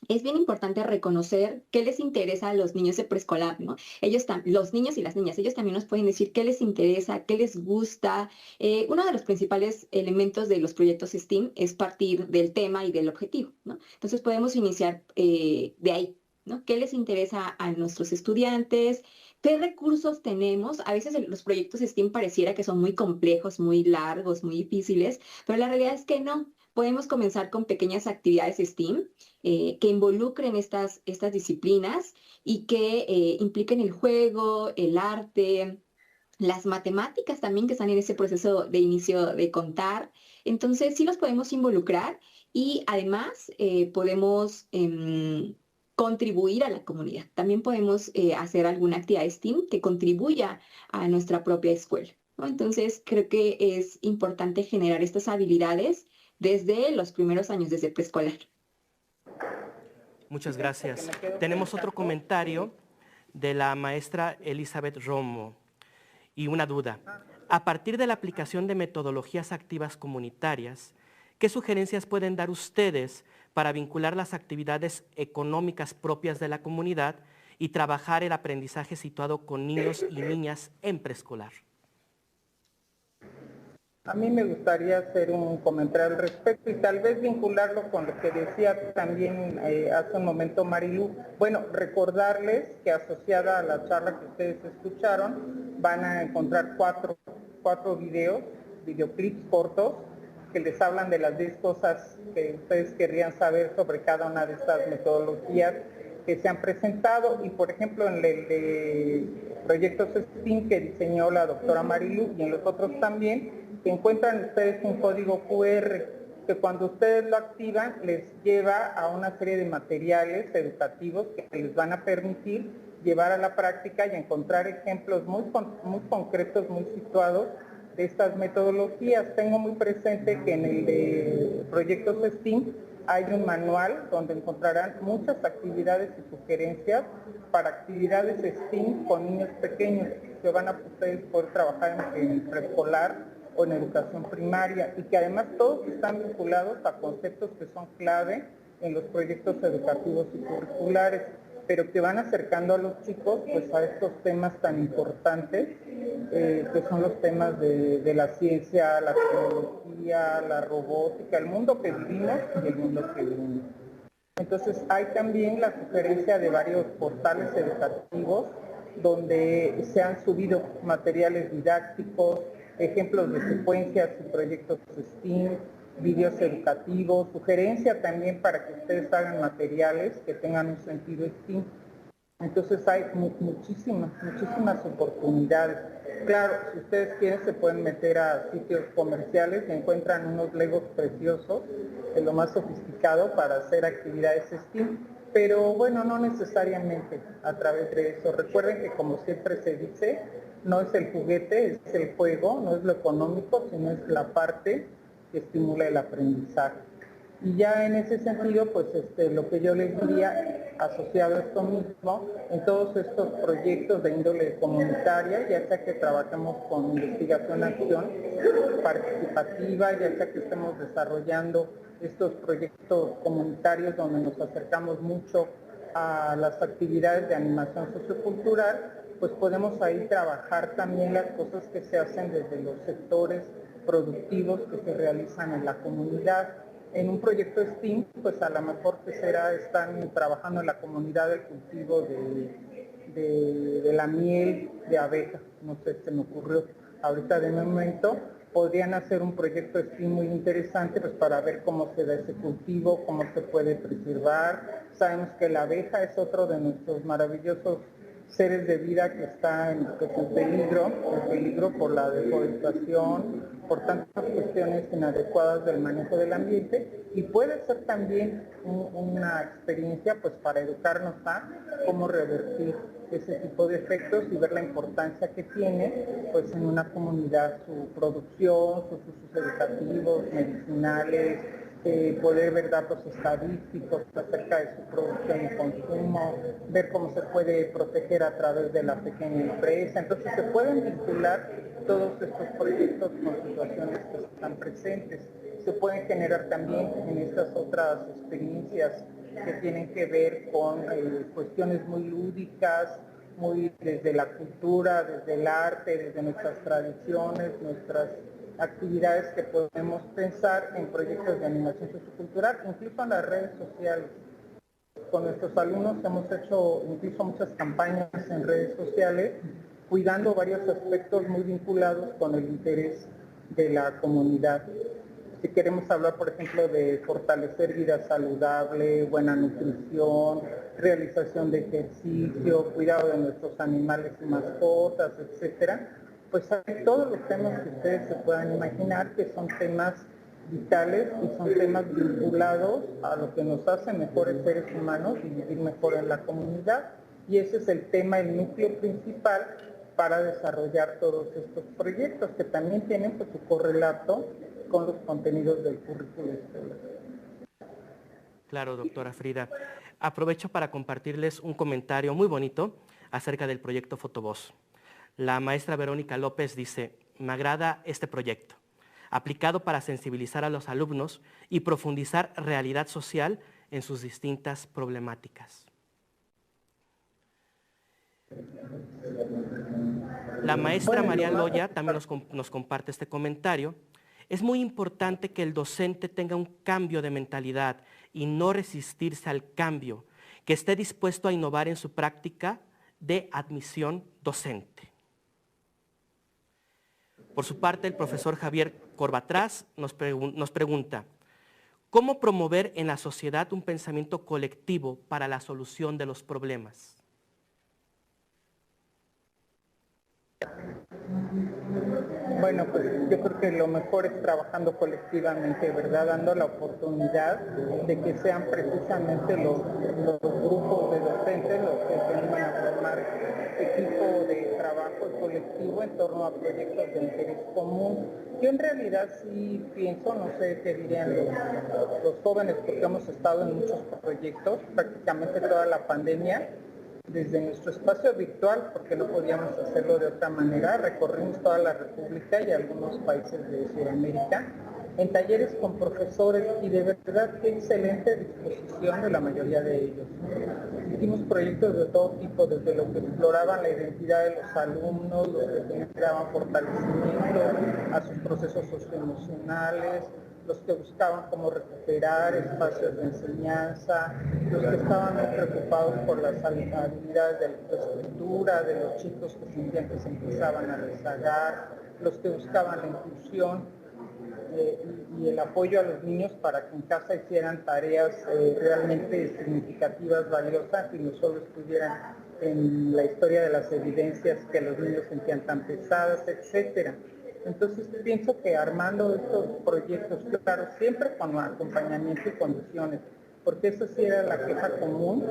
Es bien importante reconocer qué les interesa a los niños de preescolar, ¿no? Los niños y las niñas, ellos también nos pueden decir qué les interesa, qué les gusta. Uno de los principales elementos de los proyectos STEAM es partir del tema y del objetivo, ¿no? Entonces podemos iniciar de ahí, ¿no? ¿Qué les interesa a nuestros estudiantes? ¿Qué recursos tenemos? A veces los proyectos STEAM pareciera que son muy complejos, muy largos, muy difíciles, pero la realidad es que no. Podemos comenzar con pequeñas actividades STEAM que involucren estas disciplinas y que impliquen el juego, el arte, las matemáticas también que están en ese proceso de inicio de contar. Entonces sí los podemos involucrar y además podemos contribuir a la comunidad. También podemos hacer alguna actividad STEAM que contribuya a nuestra propia escuela, ¿no? Entonces creo que es importante generar estas habilidades desde los primeros años, desde preescolar. Muchas gracias. Tenemos otro comentario de la maestra Elizabeth Romo y una duda. A partir de la aplicación de metodologías activas comunitarias, ¿qué sugerencias pueden dar ustedes para vincular las actividades económicas propias de la comunidad y trabajar el aprendizaje situado con niños y niñas en preescolar? A mí me gustaría hacer un comentario al respecto y tal vez vincularlo con lo que decía también hace un momento Marilu. Bueno, recordarles que asociada a la charla que ustedes escucharon, van a encontrar cuatro videoclips cortos que les hablan de las 10 cosas que ustedes querrían saber sobre cada una de estas metodologías que se han presentado y por ejemplo en el de proyectos STEAM que diseñó la doctora Marilu y en los otros también, que encuentran ustedes un código QR que cuando ustedes lo activan les lleva a una serie de materiales educativos que les van a permitir llevar a la práctica y encontrar ejemplos muy concretos, muy situados de estas metodologías. Tengo muy presente que en el de proyectos STEAM hay un manual donde encontrarán muchas actividades y sugerencias para actividades STEAM con niños pequeños que van a ustedes poder trabajar en preescolar o en educación primaria y que además todos están vinculados a conceptos que son clave en los proyectos educativos y curriculares. pero que van acercando a los chicos pues a estos temas tan importantes, que son los temas de la ciencia, la tecnología, la robótica, el mundo que vivimos y el mundo que vivimos. Entonces hay también la sugerencia de varios portales educativos donde se han subido materiales didácticos, ejemplos de secuencias y proyectos STEAM, vídeos educativos, sugerencia también para que ustedes hagan materiales que tengan un sentido STEAM. Entonces hay muchísimas oportunidades. Claro, si ustedes quieren se pueden meter a sitios comerciales y encuentran unos legos preciosos, de lo más sofisticado para hacer actividades STEAM, pero bueno, no necesariamente a través de eso. Recuerden que como siempre se dice, no es el juguete, es el juego, no es lo económico, sino es la parte que estimula el aprendizaje. Y ya en ese sentido, pues lo que yo les diría, asociado a esto mismo, en todos estos proyectos de índole comunitaria, ya sea que trabajemos con investigación-acción participativa, ya sea que estemos desarrollando estos proyectos comunitarios donde nos acercamos mucho a las actividades de animación sociocultural, pues podemos ahí trabajar también las cosas que se hacen desde los sectores productivos que se realizan en la comunidad. En un proyecto STEAM, pues a lo mejor que están trabajando en la comunidad del cultivo de la miel de abeja, no sé, se me ocurrió ahorita de momento, podrían hacer un proyecto STEAM muy interesante pues para ver cómo se da ese cultivo, cómo se puede preservar. Sabemos que la abeja es otro de nuestros maravillosos seres de vida que está en peligro por la deforestación, por tantas cuestiones inadecuadas del manejo del ambiente, y puede ser también una experiencia pues para educarnos a cómo revertir ese tipo de efectos y ver la importancia que tiene pues en una comunidad su producción, sus usos educativos, medicinales, poder ver datos estadísticos acerca de su producción y consumo, ver cómo se puede proteger a través de la pequeña empresa. Entonces se pueden vincular todos estos proyectos con situaciones que están presentes. Se pueden generar también en estas otras experiencias que tienen que ver con cuestiones muy lúdicas, muy desde la cultura, desde el arte, desde nuestras tradiciones, nuestras actividades que podemos pensar en proyectos de animación sociocultural, incluso en las redes sociales. Con nuestros alumnos hemos hecho incluso muchas campañas en redes sociales, cuidando varios aspectos muy vinculados con el interés de la comunidad. Si queremos hablar, por ejemplo, de fortalecer vida saludable, buena nutrición, realización de ejercicio, cuidado de nuestros animales y mascotas, etcétera, pues hay todos los temas que ustedes se puedan imaginar que son temas vitales y son temas vinculados a lo que nos hace mejores seres humanos y vivir mejor en la comunidad. Y ese es el tema, el núcleo principal para desarrollar todos estos proyectos que también tienen pues, su correlato con los contenidos del currículo escolar. Claro, doctora Frida. Aprovecho para compartirles un comentario muy bonito acerca del proyecto Fotovoz. La maestra Verónica López dice, me agrada este proyecto, aplicado para sensibilizar a los alumnos y profundizar realidad social en sus distintas problemáticas. La maestra María Loya también nos comparte este comentario. Es muy importante que el docente tenga un cambio de mentalidad y no resistirse al cambio, que esté dispuesto a innovar en su práctica de admisión docente. Por su parte, el profesor Javier Corbatraz nos pregunta, ¿cómo promover en la sociedad un pensamiento colectivo para la solución de los problemas? Bueno, pues yo creo que lo mejor es trabajando colectivamente, ¿verdad? Dando la oportunidad de que sean precisamente los grupos de docentes los que se animan a formar equipo de trabajo colectivo en torno a proyectos de interés común. Yo en realidad sí pienso, no sé qué dirían los jóvenes, porque hemos estado en muchos proyectos, prácticamente toda la pandemia, desde nuestro espacio virtual, porque no podíamos hacerlo de otra manera, recorrimos toda la República y algunos países de Sudamérica, en talleres con profesores y de verdad qué excelente disposición de la mayoría de ellos. Hicimos proyectos de todo tipo, desde los que exploraban la identidad de los alumnos, los que generaban fortalecimiento a sus procesos socioemocionales, los que buscaban cómo recuperar espacios de enseñanza, los que estaban muy preocupados por las habilidades de la escritura, de los chicos que sentían que se empezaban a rezagar, los que buscaban la inclusión y el apoyo a los niños para que en casa hicieran tareas realmente significativas, valiosas y no solo estuvieran en la historia de las evidencias que los niños sentían tan pesadas, etcétera. Entonces pienso que armando estos proyectos, claro, siempre con acompañamiento y condiciones, porque eso sí era la queja común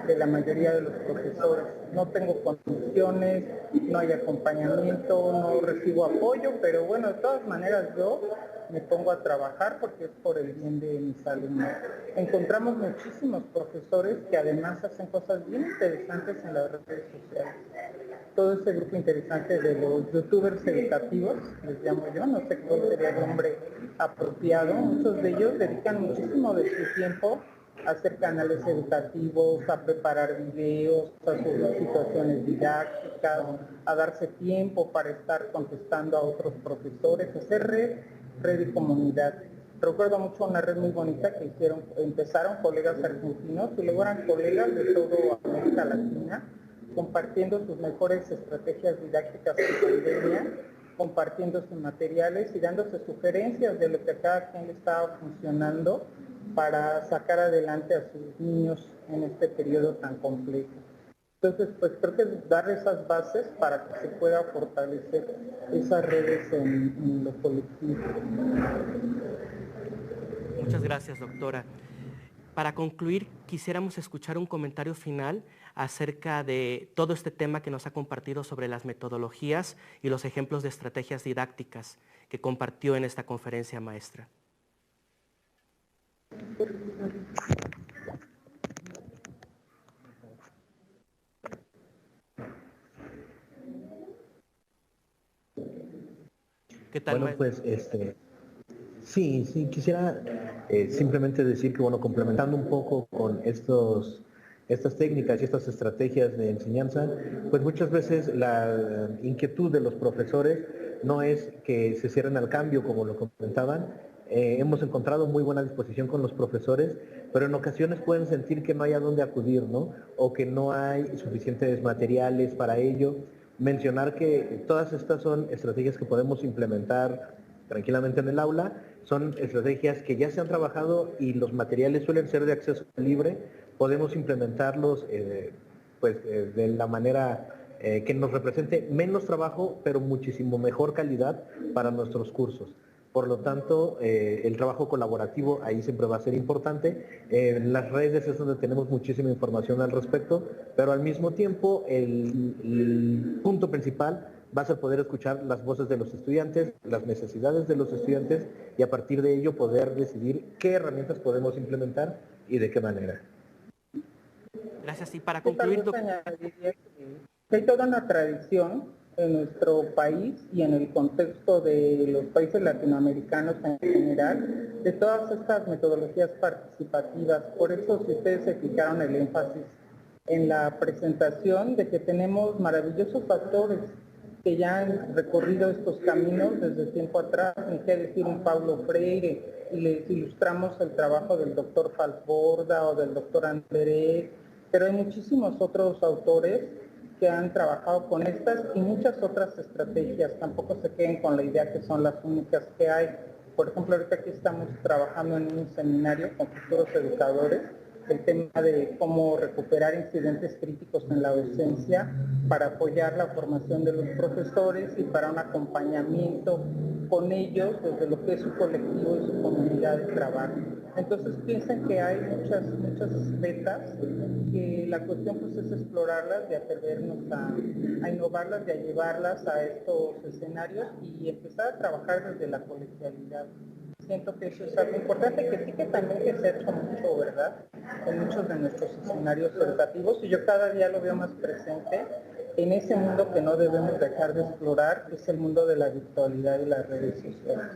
de la mayoría de los profesores. No tengo condiciones, no hay acompañamiento, no recibo apoyo, pero bueno, de todas maneras yo me pongo a trabajar porque es por el bien de mis alumnos. Encontramos muchísimos profesores que además hacen cosas bien interesantes en las redes sociales. Todo ese grupo interesante de los youtubers educativos, les llamo yo, no sé cuál sería el nombre apropiado, muchos de ellos dedican muchísimo de su tiempo a hacer canales educativos, a preparar videos, a subir situaciones didácticas, a darse tiempo para estar contestando a otros profesores, hacer red y comunidad. Recuerdo mucho una red muy bonita que empezaron colegas argentinos y luego eran colegas de toda América Latina, compartiendo sus mejores estrategias didácticas en pandemia, compartiéndose materiales y dándose sugerencias de lo que a cada quien le estaba funcionando para sacar adelante a sus niños en este periodo tan complejo. Entonces, pues creo que es dar esas bases para que se pueda fortalecer esas redes en lo colectivo. Muchas gracias, doctora. Para concluir, quisiéramos escuchar un comentario final acerca de todo este tema que nos ha compartido sobre las metodologías y los ejemplos de estrategias didácticas que compartió en esta conferencia maestra. ¿Qué tal, bueno, pues sí, quisiera simplemente decir que, bueno, complementando un poco con estas técnicas y estas estrategias de enseñanza, pues muchas veces la inquietud de los profesores no es que se cierren al cambio, como lo comentaban. Hemos encontrado muy buena disposición con los profesores, pero en ocasiones pueden sentir que no hay a dónde acudir, ¿no? O que no hay suficientes materiales para ello. Mencionar que todas estas son estrategias que podemos implementar tranquilamente en el aula, son estrategias que ya se han trabajado y los materiales suelen ser de acceso libre. Podemos implementarlos de la manera que nos represente menos trabajo, pero muchísimo mejor calidad para nuestros cursos. Por lo tanto, el trabajo colaborativo ahí siempre va a ser importante. En las redes es donde tenemos muchísima información al respecto, pero al mismo tiempo el punto principal va a ser poder escuchar las voces de los estudiantes, las necesidades de los estudiantes y a partir de ello poder decidir qué herramientas podemos implementar y de qué manera. Gracias. Y para concluir, hay toda una tradición en nuestro país y en el contexto de los países latinoamericanos en general, de todas estas metodologías participativas. Por eso, si ustedes se fijaron el énfasis en la presentación de que tenemos maravillosos autores que ya han recorrido estos caminos desde tiempo atrás, ni qué decir un Paulo Freire, y les ilustramos el trabajo del doctor Falsborda o del doctor Anderé, pero hay muchísimos otros autores que han trabajado con estas y muchas otras estrategias. Tampoco se queden con la idea que son las únicas que hay. Por ejemplo, ahorita aquí estamos trabajando en un seminario con futuros educadores, el tema de cómo recuperar incidentes críticos en la docencia para apoyar la formación de los profesores y para un acompañamiento con ellos desde lo que es su colectivo y su comunidad de trabajo. Entonces piensen que hay muchas metas, que la cuestión pues es explorarlas y atrevernos a innovarlas y a llevarlas a estos escenarios y empezar a trabajar desde la colegialidad. Siento que eso es algo importante, que sí que también que se ha hecho mucho, ¿verdad?, en muchos de nuestros escenarios educativos, y yo cada día lo veo más presente en ese mundo que no debemos dejar de explorar, que es el mundo de la virtualidad y las redes sociales.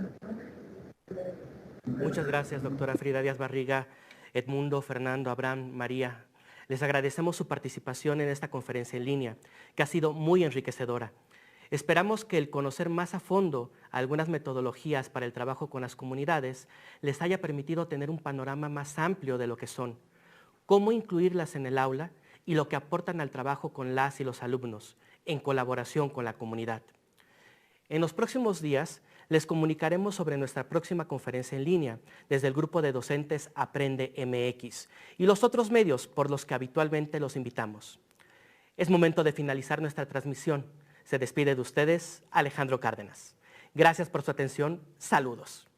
Muchas gracias, doctora Frida Díaz Barriga, Edmundo, Fernando, Abraham, María. Les agradecemos su participación en esta conferencia en línea, que ha sido muy enriquecedora. Esperamos que el conocer más a fondo algunas metodologías para el trabajo con las comunidades les haya permitido tener un panorama más amplio de lo que son, cómo incluirlas en el aula y lo que aportan al trabajo con las y los alumnos, en colaboración con la comunidad. En los próximos días les comunicaremos sobre nuestra próxima conferencia en línea desde el grupo de docentes Aprende MX y los otros medios por los que habitualmente los invitamos. Es momento de finalizar nuestra transmisión. Se despide de ustedes Alejandro Cárdenas. Gracias por su atención. Saludos.